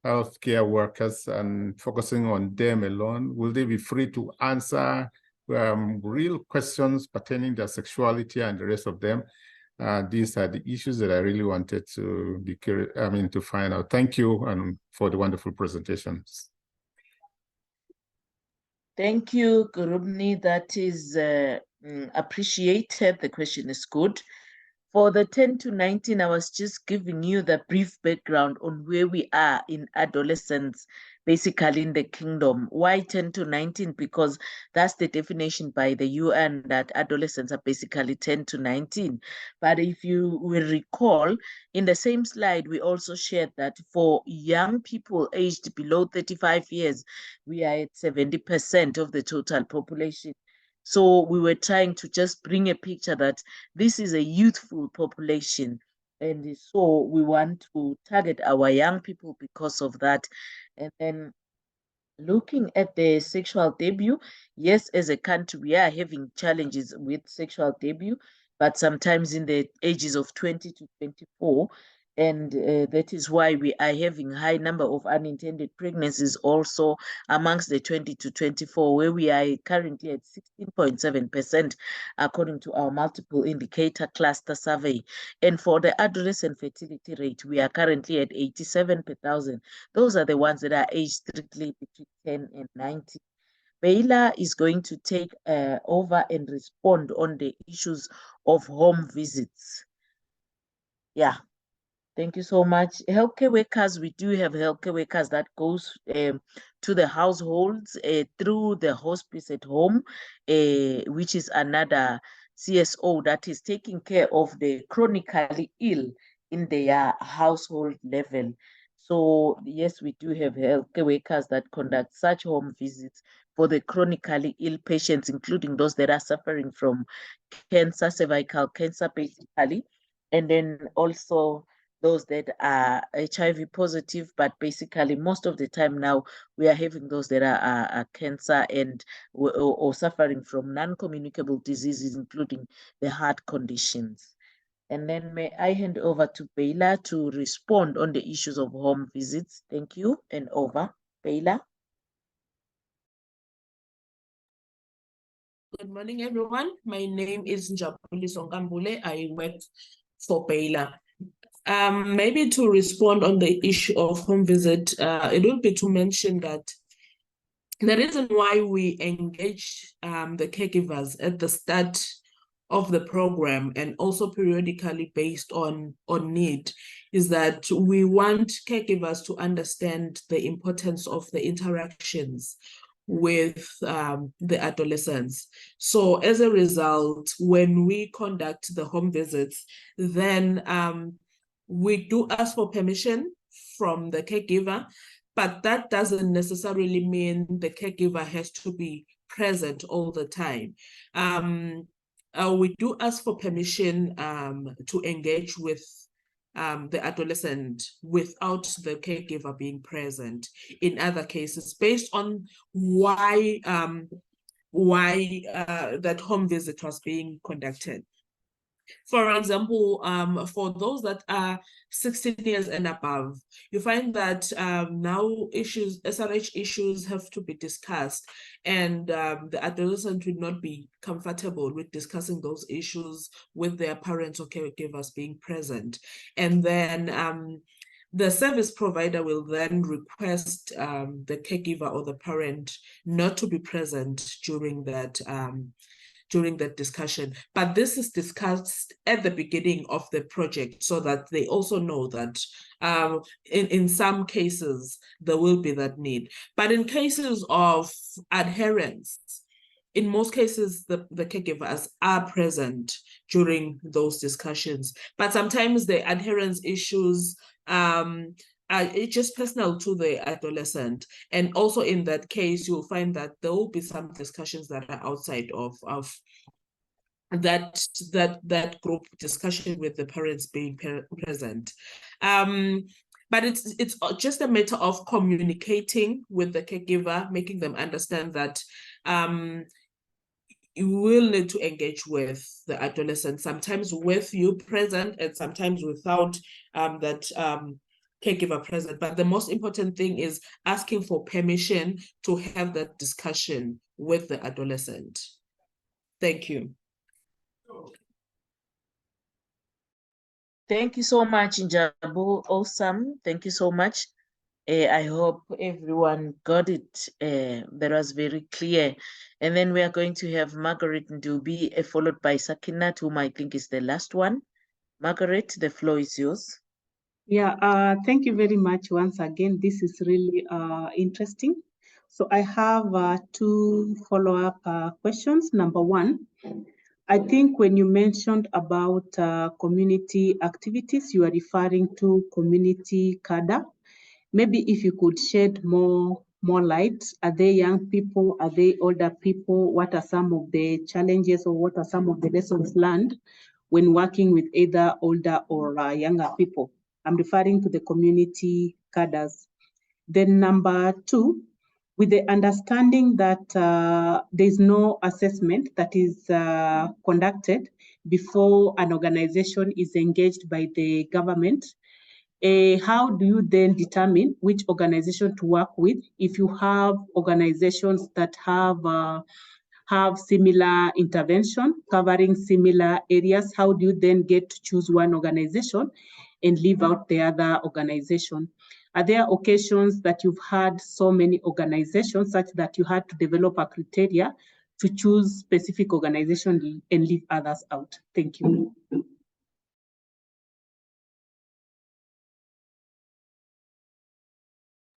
healthcare workers and focusing on them alone? Will they be free to answer real questions pertaining to their sexuality and the rest of them? These are the issues that I really wanted to be curious, to find out. Thank you and for the wonderful presentations. Thank you, Gurubni. That is appreciated. The question is good. For the 10 to 19, I was just giving you the brief background on where we are in adolescence, basically in the kingdom. Why 10 to 19? Because that's the definition by the UN that adolescents are basically 10 to 19. But if you will recall, in the same slide, we also shared that for young people aged below 35 years, we are at 70% of the total population. So we were trying to just bring a picture that this is a youthful population. And so we want to target our young people because of that. And then looking at the sexual debut, yes, as a country, we are having challenges with sexual debut, but sometimes in the ages of 20 to 24. And that is why we are having a high number of unintended pregnancies also amongst the 20 to 24, where we are currently at 16.7%, according to our multiple indicator cluster survey. And for the adolescent fertility rate, we are currently at 87 per thousand. Those are the ones that are aged strictly between 10 and 19. Baila is going to take over and respond on the issues of home visits. Yeah. Thank you so much. Healthcare workers, we do have healthcare workers that goes to the households through the hospice at home, which is another CSO that is taking care of the chronically ill in their household level. So yes, we do have healthcare workers that conduct such home visits for the chronically ill patients, including those that are suffering from cancer, cervical cancer, basically, and then also those that are HIV positive, but basically most of the time now we are having those that are cancer and or suffering from non-communicable diseases, including the heart conditions. And then may I hand over to Baila to respond on the issues of home visits. Thank you, and over. Baila. Good morning, everyone. My name is Njapuli Sonkambule. I work for Baila. Maybe to respond on the issue of home visit, it would be to mention that The reason why we engage the caregivers at the start of the program and also periodically based on need is that we want caregivers to understand the importance of the interactions with the adolescents. So as a result, when we conduct the home visits, then we do ask for permission from the caregiver, but that doesn't necessarily mean the caregiver has to be present all the time. We do ask for permission to engage with the adolescent without the caregiver being present in other cases, based on why that home visit was being conducted. For example, for those that are 16 years and above, you find that now SRH issues have to be discussed, and the adolescent will not be comfortable with discussing those issues with their parents or caregivers being present. And then the service provider will then request the caregiver or the parent not to be present during that discussion. But this is discussed at the beginning of the project so that they also know that in some cases there will be that need. But in cases of adherence, in most cases, the caregivers are present during those discussions. But sometimes the adherence issues it's just personal to the adolescent. And also in that case, you'll find that there will be some discussions that are outside of that group discussion with the parents being present. But it's just a matter of communicating with the caregiver, making them understand that you will need to engage with the adolescent, sometimes with you present and sometimes without that caregiver present. But the most important thing is asking for permission to have that discussion with the adolescent. Thank you. Thank you so much, Njabu. Awesome. Thank you so much. I hope everyone got it. That was very clear. And then we are going to have Margaret Ndubi, followed by Sakinat, whom I think is the last one. Margaret, the floor is yours. Yeah, thank you very much once again. This is really interesting. So I have two follow-up questions. Number one, I think when you mentioned about community activities, you are referring to community cadre. Maybe if you could shed more light. Are they young people? Are they older people? What are some of the challenges or what are some of the lessons learned when working with either older or younger people? I'm referring to the community cadres. Then number two, with the understanding that there's no assessment that is conducted before an organization is engaged by the government, how do you then determine which organization to work with? If you have organizations that have similar intervention covering similar areas, how do you then get to choose one organization and leave out the other organization? Are there occasions that you've had so many organizations such that you had to develop a criteria to choose specific organizations and leave others out? Thank you.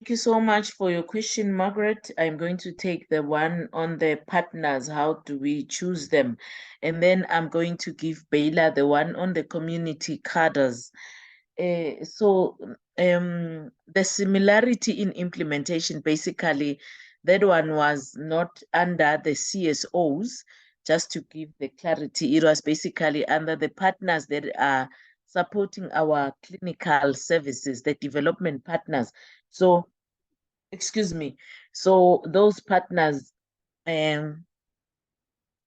Thank you so much for your question, Margaret. I'm going to take the one on the partners. How do we choose them? And then I'm going to give Bayla the one on the community cadres. So the similarity in implementation, basically, that one was not under the CSOs, just to give the clarity. It was basically under the partners that are supporting our clinical services, the development partners. So, excuse me. So those partners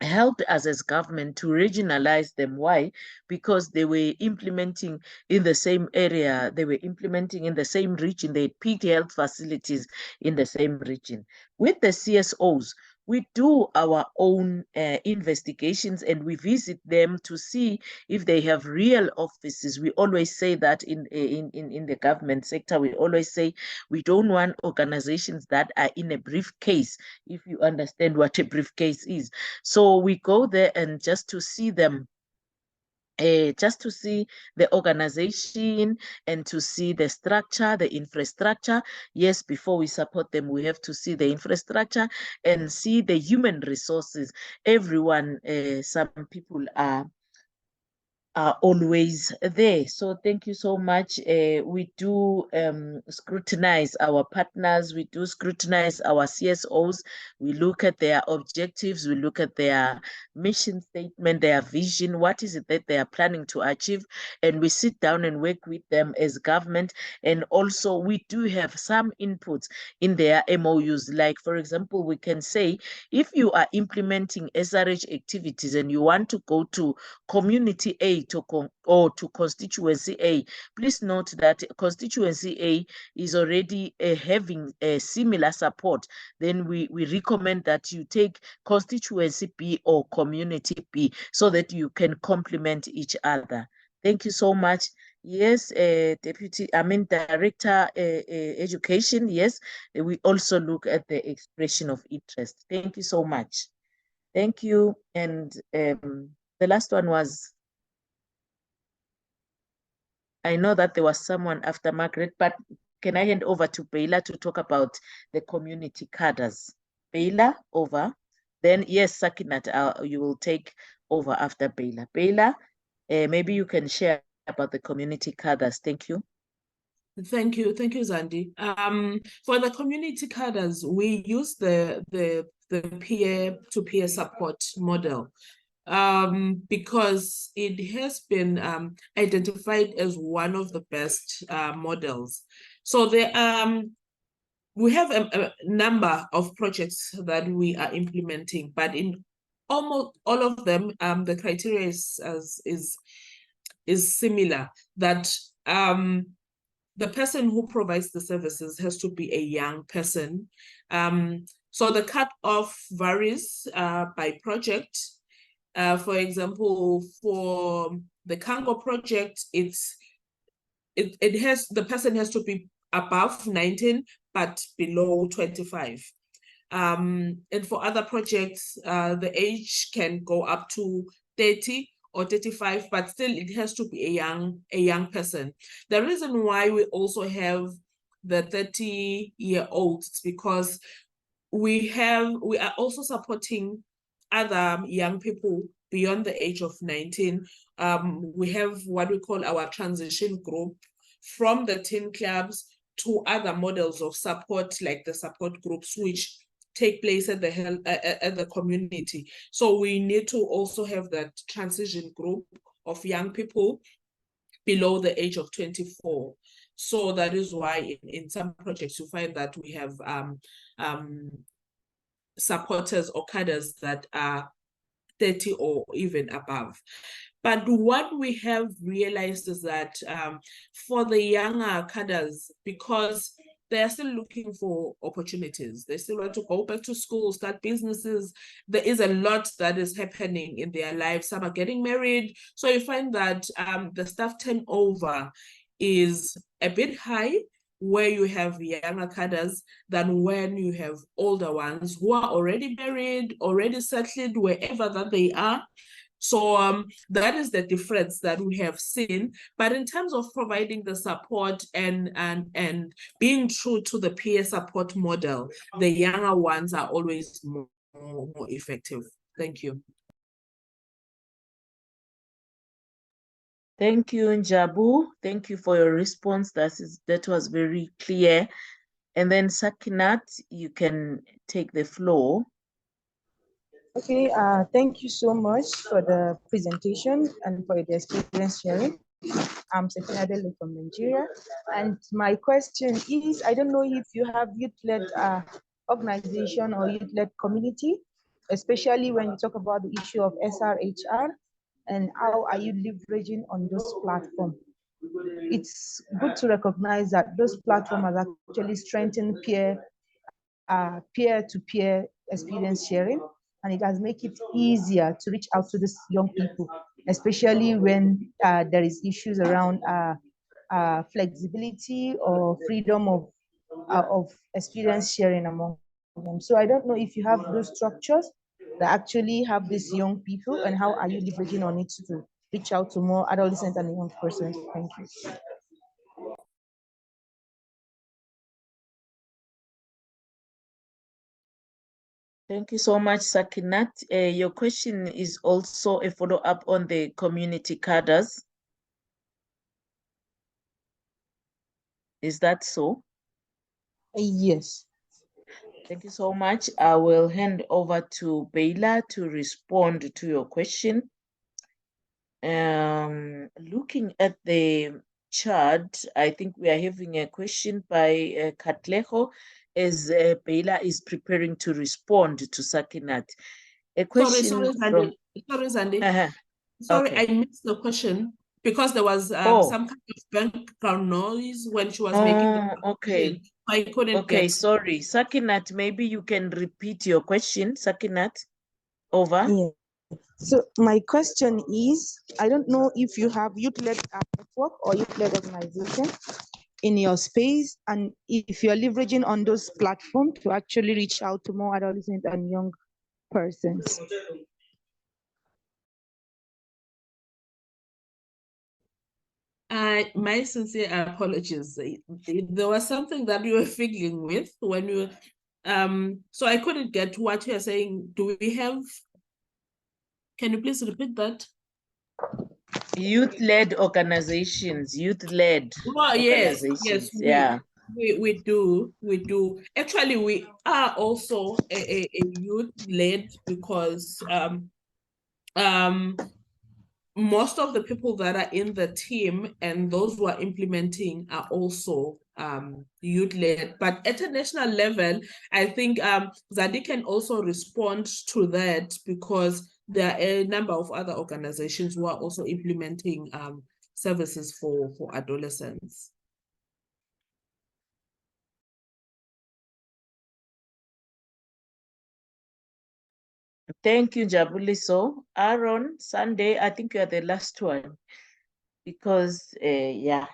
helped us as government to regionalize them. Why? Because they were implementing in the same area, they were implementing in the same region, they had peak health facilities in the same region. With the CSOs, we do our own investigations and we visit them to see if they have real offices. We always say that in the government sector, we always say we don't want organizations that are in a briefcase, if you understand what a briefcase is. So we go there and just to see them, just to see the organization and to see the structure, the infrastructure. Yes, before we support them, we have to see the infrastructure and see the human resources. Everyone, some people are always there. So thank you so much. We do scrutinize our partners. We do scrutinize our CSOs. We look at their objectives. We look at their mission statement, their vision. What is it that they are planning to achieve? And we sit down and work with them as government. And also we do have some inputs in their MOUs. Like, for example, we can say, if you are implementing SRH activities and you want to go to community A or to constituency A, please note that constituency A is already having a similar support. Then we recommend that you take constituency B or community B so that you can complement each other. Thank you so much. Yes, Director Education. Yes, we also look at the expression of interest. Thank you so much. Thank you. And the last one was, I know that there was someone after Margaret, but can I hand over to Bela to talk about the community cadres? Bela, over. Then, yes, Sakinat, you will take over after Bela. Bela, maybe you can share about the community cadres. Thank you. Thank you, Zandi. For the community cadres, we use the peer-to-peer support model because it has been identified as one of the best models. So we have a number of projects that we are implementing, but in almost all of them, the criteria is similar, that the person who provides the services has to be a young person. So the cutoff varies by project. For example, for the Congo project, the person has to be above 19 but below 25. And for other projects, the age can go up to 30 or 35, but still it has to be a young person. The reason why we also have the 30-year-olds is because we are also supporting other young people beyond the age of 19. We have what we call our transition group, from the teen clubs to other models of support, like the support groups, which take place at the community. So we need to also have that transition group of young people below the age of 24. So that is why in some projects you find that we have supporters or cadres that are 30 or even above. But what we have realized is that for the younger cadres, because they are still looking for opportunities, they still want to go back to school, start businesses, there is a lot that is happening in their lives. Some are getting married. So you find that the staff turnover is a bit high where you have younger cadres than when you have older ones who are already married, already settled wherever that they are. So that is the difference that we have seen. But in terms of providing the support and being true to the peer support model, the younger ones are always more effective. Thank you. Thank you, Njabu. Thank you for your response. That was very clear. And then Sakinat, you can take the floor. Okay, thank you so much for the presentation and for the experience sharing. I'm Sakinat Adele from Nigeria. And my question is, I don't know if you have youth-led organization or youth-led community, especially when you talk about the issue of SRHR, and how are you leveraging on those platforms? It's good to recognize that those platforms have actually strengthened peer peer-to-peer experience sharing, and it has made it easier to reach out to these young people, especially when there is issues around flexibility or freedom of experience sharing among them. So I don't know if you have those structures that actually have these young people, and how are you leveraging on it to reach out to more adolescent and young persons? Thank you. Thank you so much, Sakinat. Your question is also a follow-up on the community cadres. Is that so? Yes. Thank you so much. I will hand over to Bela to respond to your question. Looking at the chart, I think we are having a question by Katleho as Bela is preparing to respond to Sakinat. A question Sorry, from... Sandy. Sorry, Okay. I missed the question because there was some kind of background noise when she was making the okay. question. I couldn't Okay, get. sorry. Sakinat, maybe you can repeat your question. Sakinat, over. Yeah. So my question is, I don't know if you have youth-led network or youth-led organization in your space, and if you're leveraging on those platforms to actually reach out to more adolescent and young persons. My sincere apologies. There was something that you were fiddling with when you so I couldn't get what you're saying. Do we have, can you please repeat that? Youth-led organizations, youth-led organizations, yes, we do. Actually, we are also a youth-led because most of the people that are in the team and those who are implementing are also youth-led. But at a national level, I think Zadi can also respond to that because there are a number of other organizations who are also implementing services for adolescents. Thank you, Jabuliso. Aaron, Sunday, I think you are the last one because, yeah,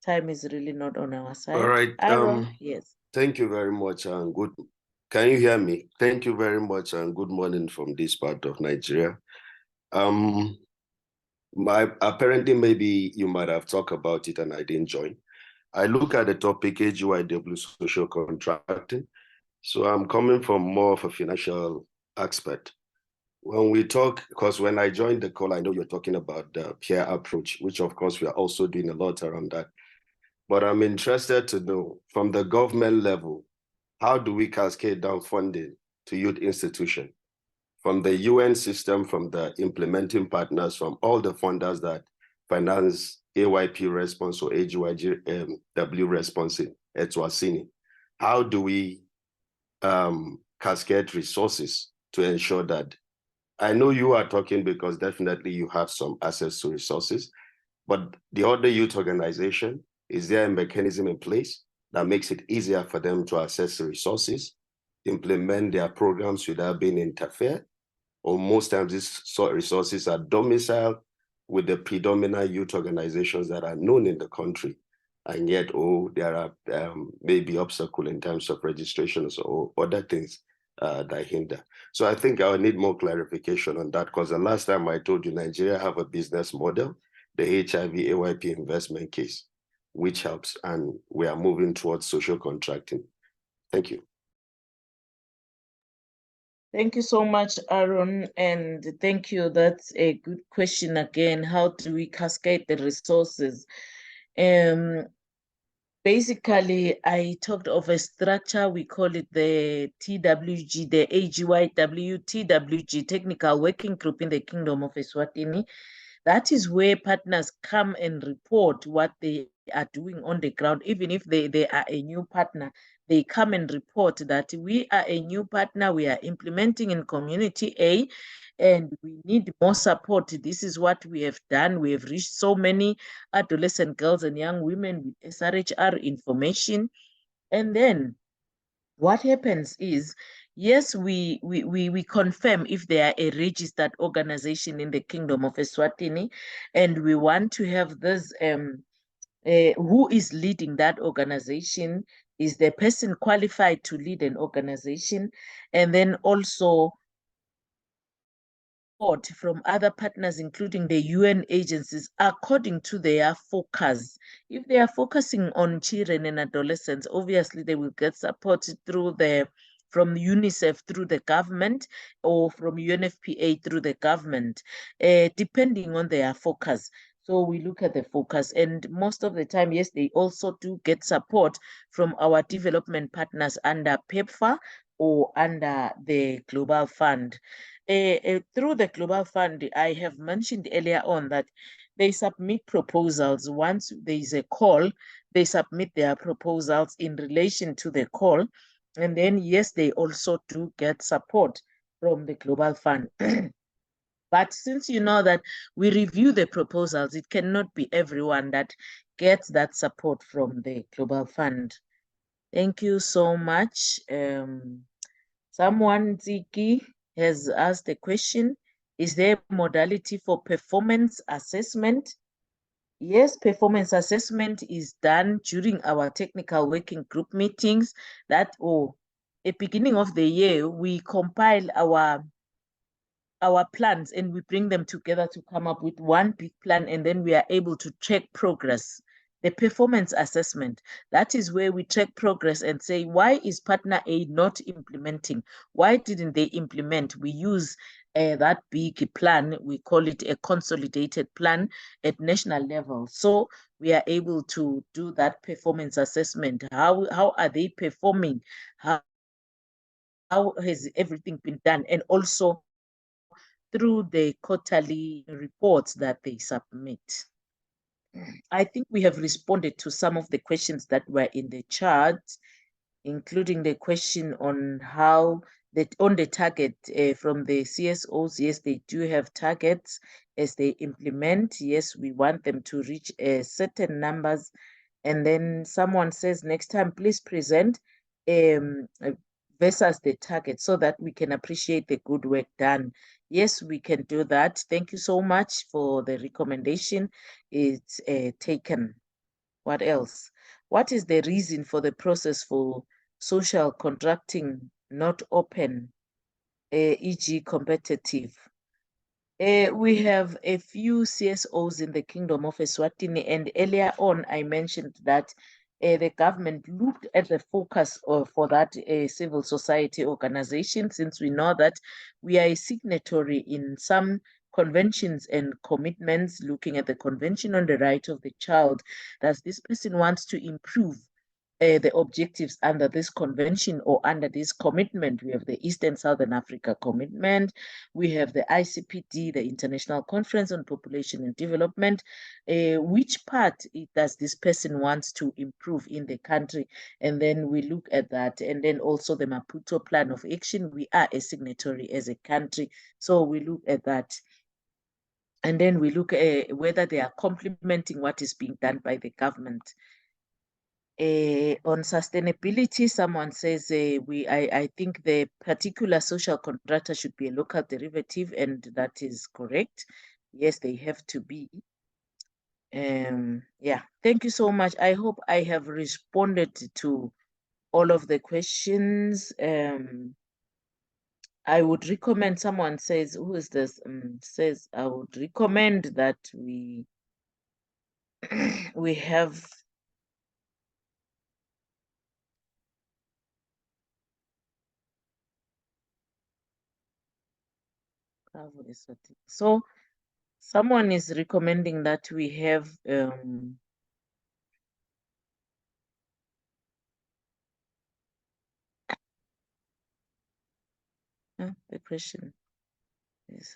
time is really not on our side. All right. Aaron, yes. Thank you very much and good. Can you hear me? Thank you very much and good morning from this part of Nigeria. Apparently, maybe you might have talked about it and I didn't join. I look at the topic AGYW social contracting. So I'm coming from more of a financial aspect. When we talk, because when I joined the call, I know you're talking about the peer approach, which of course we are also doing a lot around that. But I'm interested to know from the government level, how do we cascade down funding to youth institutions? From the UN system, from the implementing partners, from all the funders that finance AYP response or AGYW response in Eswatini. How do we cascade resources to ensure that? I know you are talking because definitely you have some access to resources, but the other youth organization, is there a mechanism in place that makes it easier for them to access the resources, implement their programs without being interfered? Or most times these resources are domiciled with the predominant youth organizations that are known in the country. And yet, there are maybe obstacles in terms of registrations or other things that hinder. So I think I'll need more clarification on that because the last time I told you Nigeria have a business model, the HIV AYP investment case, which helps, and we are moving towards social contracting. Thank you. Thank you so much, Aaron, and thank you. That's a good question again. How do we cascade the resources? Basically, I talked of a structure, we call it the TWG, the AGYW TWG, Technical Working Group in the Kingdom of Eswatini. That is where partners come and report what they are doing on the ground. Even if they are a new partner, they come and report that we are a new partner, we are implementing in community A, and we need more support. This is what we have done. We have reached so many adolescent girls and young women with SRHR information. And then what happens is, yes, we confirm if they are a registered organization in the Kingdom of Eswatini, and we want to have this who is leading that organization. Is the person qualified to lead an organization? And then also from other partners, including the UN agencies, according to their focus. If they are focusing on children and adolescents, obviously they will get support through from UNICEF through the government, or from UNFPA through the government, depending on their focus. So we look at the focus, and most of the time, yes, they also do get support from our development partners under PEPFAR or under the Global Fund. Through the Global Fund, I have mentioned earlier on that they submit proposals. Once there is a call, they submit their proposals in relation to the call. And then, yes, they also do get support from the Global Fund. But since you know that we review the proposals, it cannot be everyone that gets that support from the Global Fund. Thank you so much. Someone, Ziki, has asked a question. Is there a modality for performance assessment? Yes, performance assessment is done during our technical working group meetings. At the beginning of the year, we compile our plans and we bring them together to come up with one big plan, and then we are able to track progress. The performance assessment, that is where we track progress and say, why is partner A not implementing? Why didn't they implement? We use that big plan, we call it a consolidated plan at national level. So we are able to do that performance assessment. How are they performing? How has everything been done? And also through the quarterly reports that they submit. I think we have responded to some of the questions that were in the chart, including the question on how on the target from the CSOs. Yes, they do have targets as they implement. Yes, we want them to reach certain numbers. And then someone says, next time, please present versus the target so that we can appreciate the good work done. Yes, we can do that. Thank you so much for the recommendation. It's taken. What else? What is the reason for the process for social contracting not open, e.g. competitive? We have a few CSOs in the Kingdom of Eswatini, and earlier on I mentioned that the government looked at the focus for that civil society organization, since we know that we are a signatory in some conventions and commitments, looking at the Convention on the Right of the Child. Does this person wants to improve the objectives under this convention or under this commitment? We have the Eastern Southern Africa Commitment. We have the ICPD, the International Conference on Population and Development. Which part does this person wants to improve in the country? And then we look at that. And then also the Maputo Plan of Action. We are a signatory as a country, so we look at that. And then we look at whether they are complementing what is being done by the government. On sustainability, someone says I think the particular social contractor should be a local derivative, and that is correct. Yes, they have to be. Yeah, thank you so much. I hope I have responded to all of the questions. I would recommend, someone says, who is this? Says I would recommend that we we have so someone is recommending that we have the question is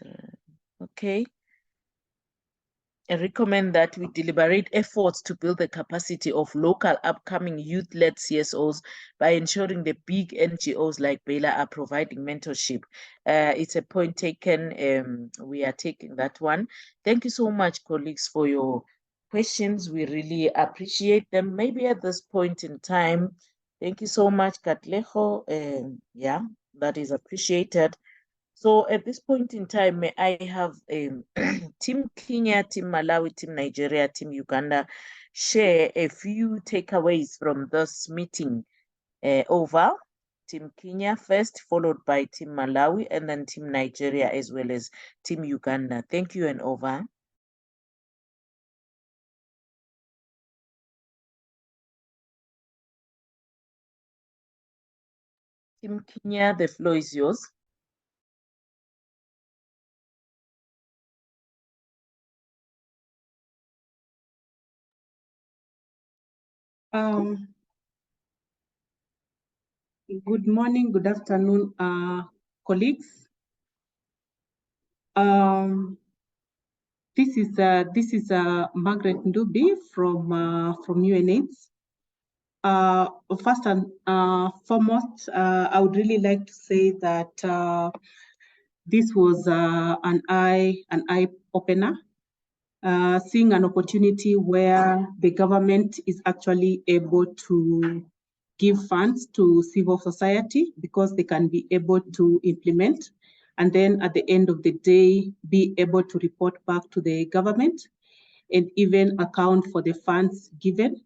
okay. I recommend that we deliberate efforts to build the capacity of local upcoming youth-led CSOs by ensuring the big NGOs like Baylor are providing mentorship. It's a point taken. We are taking that one. Thank you so much, colleagues, for your questions. We really appreciate them. Maybe at this point in time, Thank you so much, Katleho. Yeah, that is appreciated. So at this point in time, may I have Team Kenya, Team Malawi, Team Nigeria, Team Uganda share a few takeaways from this meeting. Over. Team Kenya first, followed by Team Malawi, and then Team Nigeria, as well as Team Uganda. Thank you, and over. Team Kenya, the floor is yours. Good morning, good afternoon, colleagues. This is Margaret Ndubi from UNAIDS. First and foremost, I would really like to say that this was an eye opener. Seeing an opportunity where the government is actually able to give funds to civil society because they can be able to implement, and then at the end of the day, be able to report back to the government and even account for the funds given.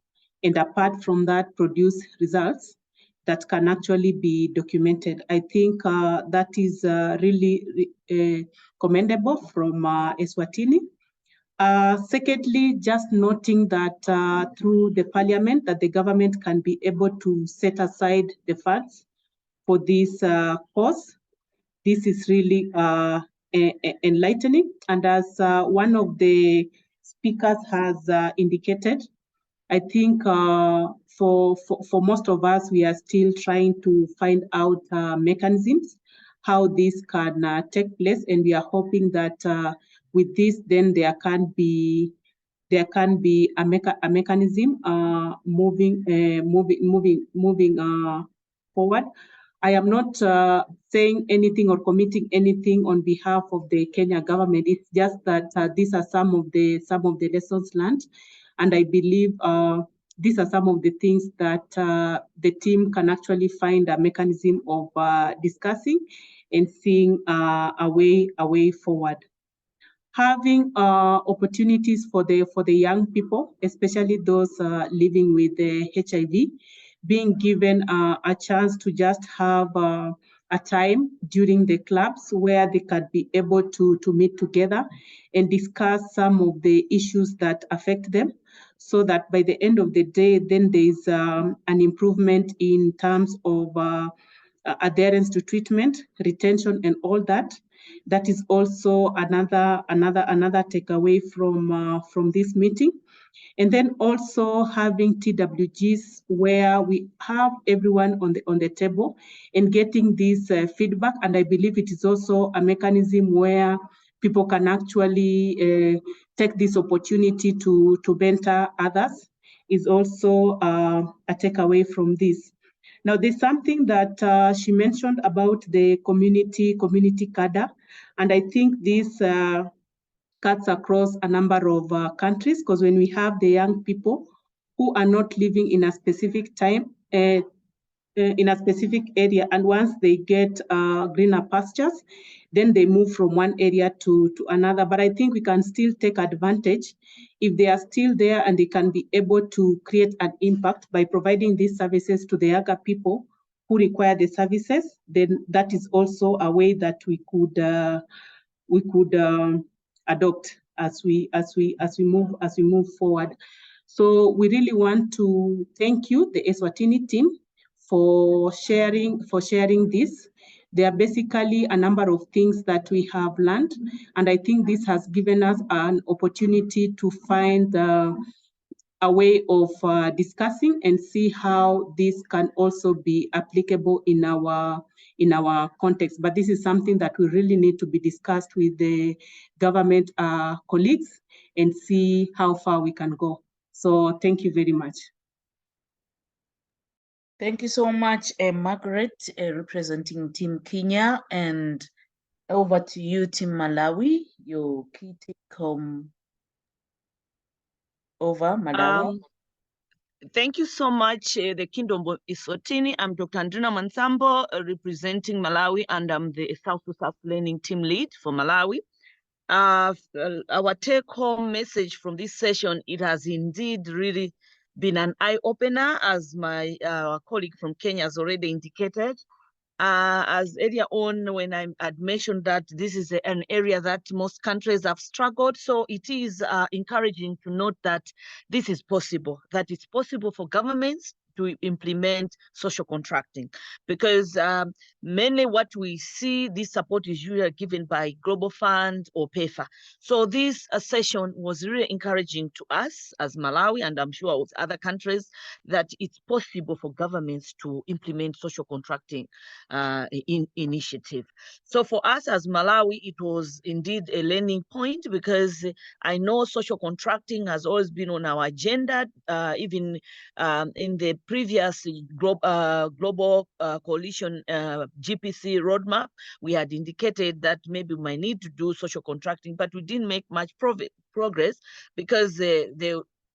And apart from that, produce results that can actually be documented. I think that is really commendable from Eswatini. Secondly, just noting that through the parliament, that the government can be able to set aside the funds for this cause. This is really enlightening. And as one of the speakers has indicated, I think for most of us, we are still trying to find out mechanisms, how this can take place. And we are hoping that with this, then there can be a mechanism moving forward. I am not saying anything or committing anything on behalf of the Kenya government. It's just that these are some of the lessons learned, and I believe these are some of the things that the team can actually find a mechanism of discussing and seeing a way forward. Having opportunities for the young people, especially those living with HIV, being given a chance to just have a time during the clubs where they can be able to meet together and discuss some of the issues that affect them, so that by the end of the day, then there is an improvement in terms of adherence to treatment, retention, and all that. That is also another takeaway from this meeting. And then also having TWGs where we have everyone on the table and getting this feedback. And I believe it is also a mechanism where people can actually take this opportunity to mentor others, is also a takeaway from this. Now, there's something that she mentioned about the community cadre, and I think this cuts across a number of countries, because when we have the young people who are not living in a specific time, in a specific area, and once they get greener pastures, then they move from one area to another. But I think we can still take advantage if they are still there and they can be able to create an impact by providing these services to the younger people who require the services. Then that is also a way that we could adopt as we move forward. So we really want to thank you, the Eswatini team, for sharing this. There are basically a number of things that we have learned, and I think this has given us an opportunity to find a way of discussing and see how this can also be applicable in our context. But this is something that we really need to be discussed with the government colleagues and see how far we can go. So thank you very much. Thank you so much, Margaret, representing Team Kenya, and over to you, Team Malawi. Your key take home over Malawi. Thank you so much, the Kingdom of Eswatini. I'm Dr. Andrina Mansambo, representing Malawi, and I'm the South to South Learning Team Lead for Malawi. Our take-home message from this session, it has indeed really been an eye-opener, as my colleague from Kenya has already indicated. As earlier on, when I had mentioned that this is an area that most countries have struggled, so it is encouraging to note that this is possible, that it's possible for governments to implement social contracting, because mainly what we see, this support is usually given by Global Fund or PEFA. So this session was really encouraging to us as Malawi, and I'm sure with other countries, that it's possible for governments to implement social contracting initiative. So for us as Malawi, it was indeed a learning point, because I know social contracting has always been on our agenda, even in the previous global coalition GPC roadmap. We had indicated that maybe we might need to do social contracting, but we didn't make much progress, because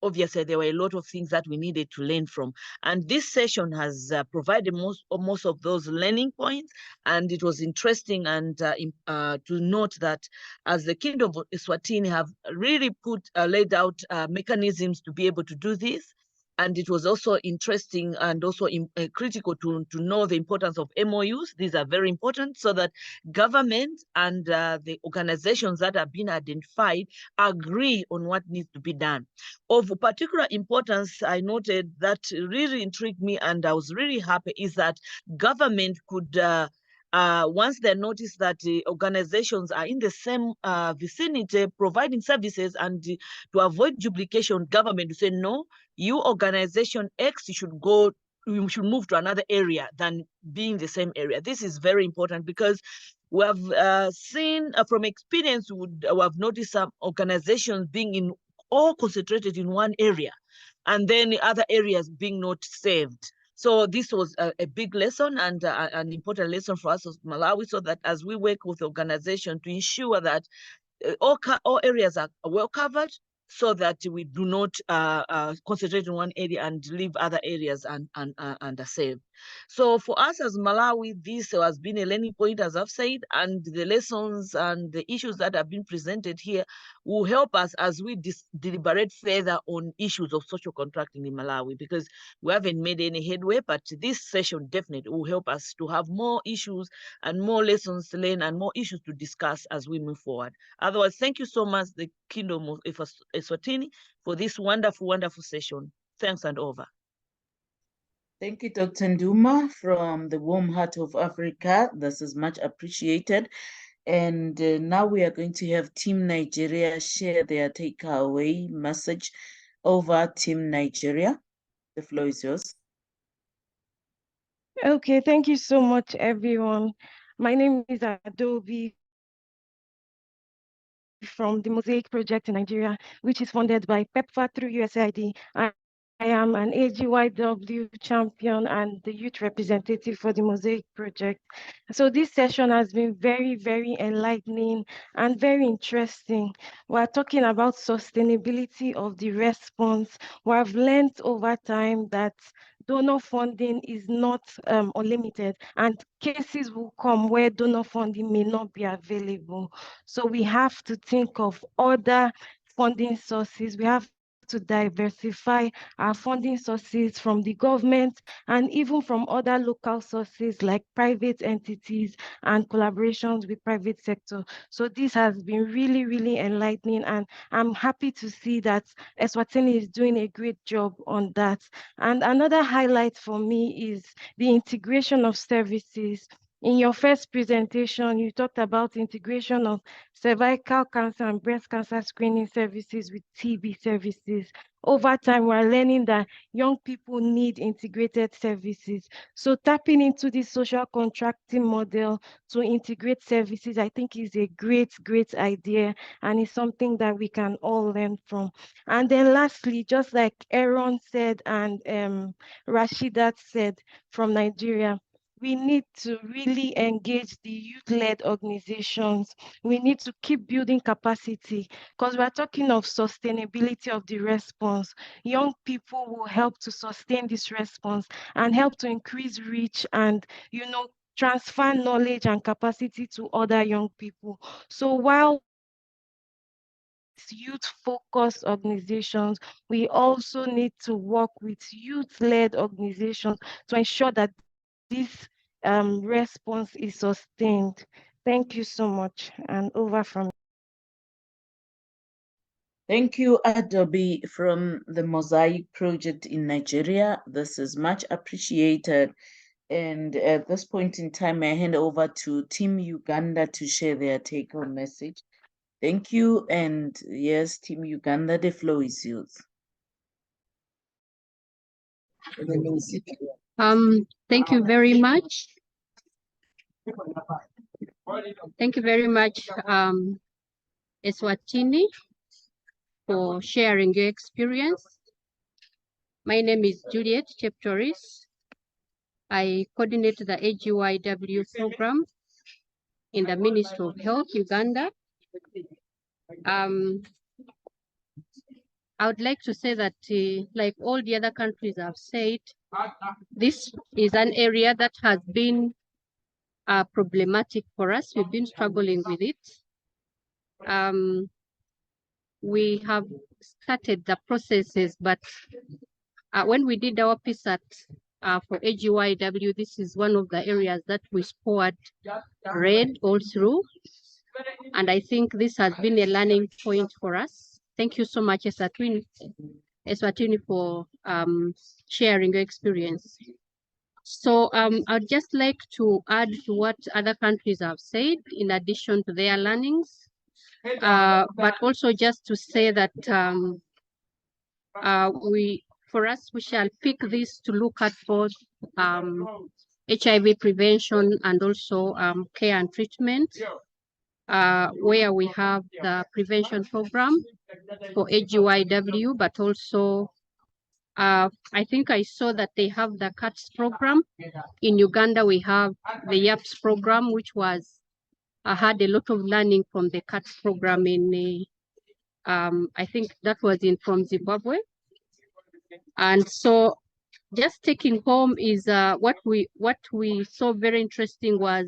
obviously there were a lot of things that we needed to learn from. And this session has provided most of those learning points. And it was interesting and to note that as the Kingdom of Eswatini have really laid out mechanisms to be able to do this. And it was also interesting and also critical to know the importance of MOUs. These are very important, so that government and the organizations that have been identified agree on what needs to be done. Of particular importance, I noted that really intrigued me, and I was really happy, is that government could once they notice that the organizations are in the same vicinity providing services, and to avoid duplication, government to say, no, you organization X should go, you should move to another area than being the same area. This is very important, because we have seen from experience, we have noticed some organizations being all concentrated in one area, and then the other areas being not saved. So this was a big lesson and an important lesson for us as Malawi, so that as we work with the organization to ensure that all areas are well covered, so that we do not concentrate in one area and leave other areas underserved. So for us as Malawi, this has been a learning point, as I've said, and the lessons and the issues that have been presented here will help us as we deliberate further on issues of social contracting in Malawi, because we haven't made any headway, but this session definitely will help us to have more issues and more lessons to learn and more issues to discuss as we move forward. Otherwise, thank you so much, the Kingdom of Eswatini, for this wonderful, wonderful session. Thanks, and over. Thank you, Dr. Nduma, from the warm heart of Africa. This is much appreciated. And now we are going to have Team Nigeria share their takeaway message. Over, Team Nigeria. The floor is yours. Okay, thank you so much, everyone. My name is Adobe from the Mosaic Project in Nigeria, which is funded by PEPFAR through USAID. I am an AGYW champion and the youth representative for the Mosaic Project. So this session has been very, very enlightening and very interesting. We're talking about sustainability of the response. We have learned over time that donor funding is not unlimited, and cases will come where donor funding may not be available. So we have to think of other funding sources. We have to diversify our funding sources from the government and even from other local sources like private entities and collaborations with private sector. So this has been really, really enlightening, and I'm happy to see that Eswatini is doing a great job on that. And another highlight for me is the integration of services. In your first presentation, you talked about integration of cervical cancer and breast cancer screening services with TB services. Over time, we're learning that young people need integrated services. So tapping into this social contracting model to integrate services, I think is a great, great idea, and it's something that we can all learn from. And then lastly, just like Aaron said and Rashidat said from Nigeria, we need to really engage the youth-led organizations. We need to keep building capacity because we're talking of sustainability of the response. Young people will help to sustain this response and help to increase reach and, transfer knowledge and capacity to other young people. So while youth-focused organizations, we also need to work with youth-led organizations to ensure that this response is sustained. Thank you so much, and over from. Thank you, Adobe, from the Mosaic Project in Nigeria. This is much appreciated. And at this point in time, I hand over to Team Uganda to share their take-home message. Thank you. And yes, Team Uganda, the floor is yours. Thank you very much. Thank you very much, Eswatini, for sharing your experience. My name is Juliet Cheptoris. I coordinate the AGYW program in the Ministry of Health, Uganda. I would like to say that, like all the other countries have said, this is an area that has been problematic for us. We've been struggling with it. We have started the processes, but when we did our PSAT for AGYW, this is one of the areas that we scored red all through. And I think this has been a learning point for us. Thank you so much, Eswatini, for sharing your experience. So I'd just like to add to what other countries have said in addition to their learnings, but also just to say that for us, we shall pick this to look at both HIV prevention and also care and treatment, where we have the prevention program for AGYW, but also I think I saw that they have the CATS program. In Uganda, we have the YAPS program, which was, I had a lot of learning from the CATS program in, I think that was from Zimbabwe. And so just taking home is what we saw very interesting was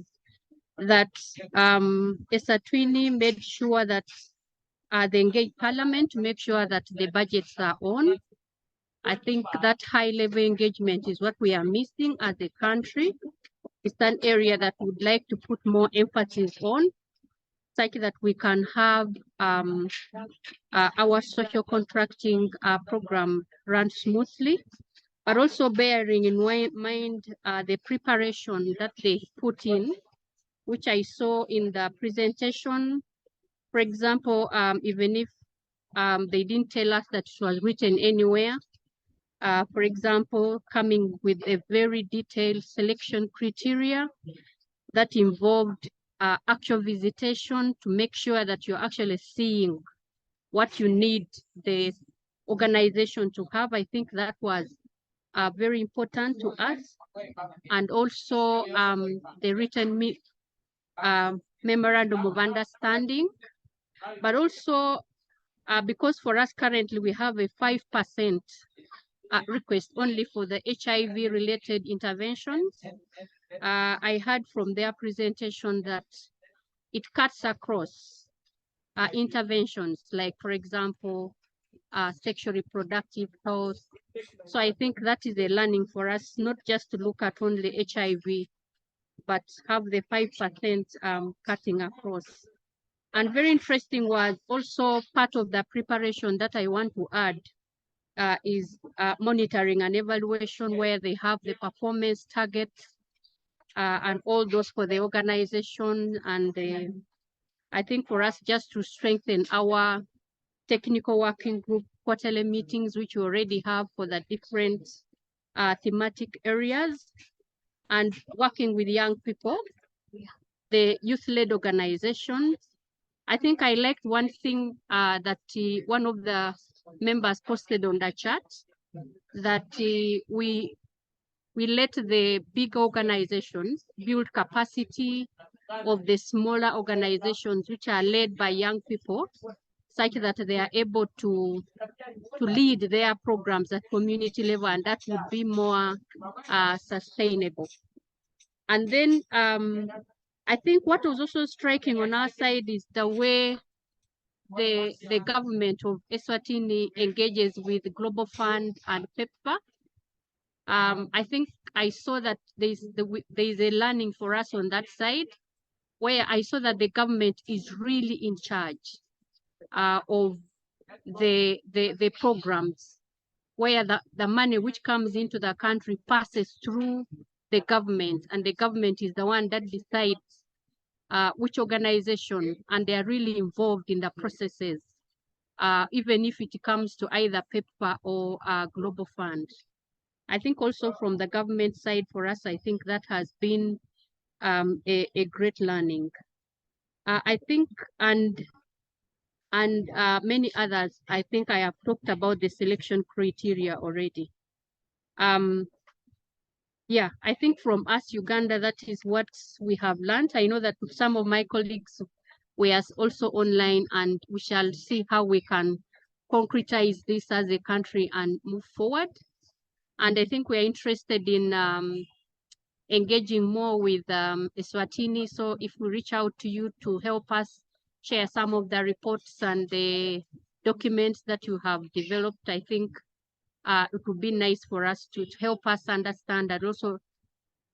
that Eswatini made sure that they engaged Parliament to make sure that the budgets are on. I think that high-level engagement is what we are missing as a country. It's an area that we'd like to put more emphasis on, such that we can have our social contracting program run smoothly, but also bearing in mind the preparation that they put in, which I saw in the presentation. For example, even if they didn't tell us that it was written anywhere, for example, coming with a very detailed selection criteria that involved actual visitation to make sure that you're actually seeing what you need the organization to have. I think that was very important to us. And also the written memorandum of understanding, but also because for us currently we have a 5% request only for the HIV-related interventions. I heard from their presentation that it cuts across interventions, like, for example, sexual reproductive health. So I think that is a learning for us, not just to look at only HIV, but have the 5% cutting across. And very interesting was also part of the preparation that I want to add is monitoring and evaluation, where they have the performance targets and all those for the organization. And I think for us just to strengthen our technical working group quarterly meetings, which we already have for the different thematic areas, and working with young people, the youth-led organizations. I think I liked one thing that one of the members posted on the chat, that we we let the big organizations build capacity of the smaller organizations which are led by young people, such that they are able to lead their programs at community level, and that would be more sustainable. And then I think what was also striking on our side is the way the government of Eswatini engages with the Global Fund and PEPFAR. I think I saw that there is a learning for us on that side, where I saw that the government is really in charge of the programs, where the money which comes into the country passes through the government, and the government is the one that decides which organization, and they are really involved in the processes, even if it comes to either PEPFAR or Global Fund. I think also from the government side for us, I think that has been a great learning. I think, and many others, I think I have talked about the selection criteria already. Yeah, I think from us, Uganda, that is what we have learned. I know that some of my colleagues were also online, and we shall see how we can concretize this as a country and move forward. And I think we're interested in engaging more with Eswatini. So if we reach out to you to help us share some of the reports and the documents that you have developed, I think it would be nice for us to help us understand and also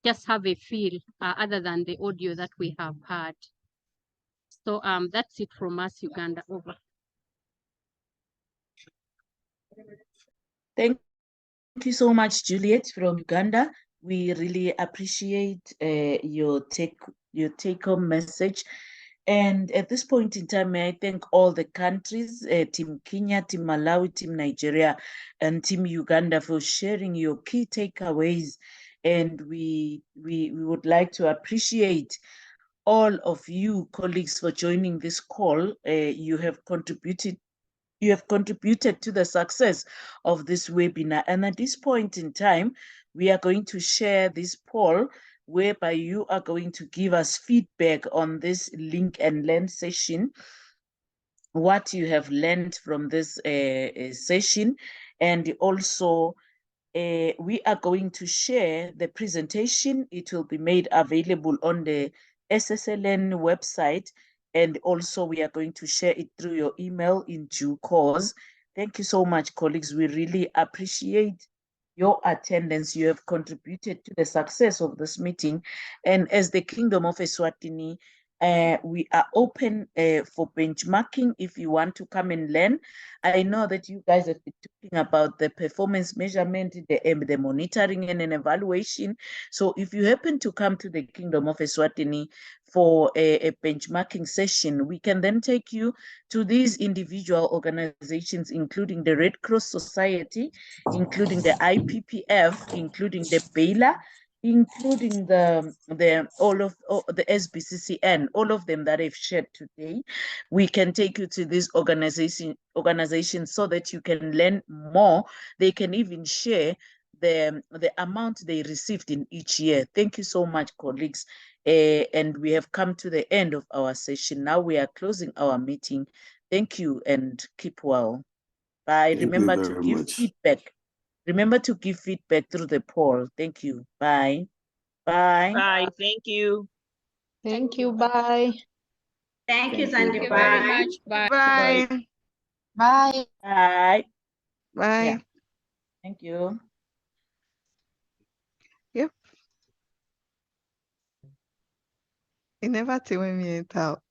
just have a feel other than the audio that we have heard. So that's it from us, Uganda. Over. Thank you so much, Juliet from Uganda. We really appreciate your take-home message. And at this point in time, may I thank all the countries, Team Kenya, Team Malawi, Team Nigeria, and Team Uganda for sharing your key takeaways. And we would like to appreciate all of you colleagues for joining this call. You have contributed to the success of this webinar. And at this point in time, we are going to share this poll whereby you are going to give us feedback on this link and learn session, what you have learned from this session, and also we are going to share the presentation. It will be made available on the SSLN website, and also we are going to share it through your email in due course. Thank you so much, colleagues. We really appreciate your attendance. You have contributed to the success of this meeting. And as the Kingdom of Eswatini, we are open for benchmarking if you want to come and learn. I know that you guys have been talking about the performance measurement, the monitoring and an evaluation. So if you happen to come to the Kingdom of Eswatini for a benchmarking session, we can then take you to these individual organizations, including the Red Cross Society, including the IPPF, including the BELA, including all of the SBCCN, all of them that I've shared today. We can take you to these organizations so that you can learn more. They can even share the amount they received in each year. Thank you so much, colleagues. And we have come to the end of our session. Now we are closing our meeting. Thank you and keep well. Bye. Remember to give feedback. Remember to give feedback through the poll. Thank you. Bye. Bye. Bye. Thank you. Thank you. Bye. Thank you, Sandy. Thank you Bye. very much. Bye. Bye. Bye. Bye. Bye. Yeah. Thank you. Yep. You never tell me out.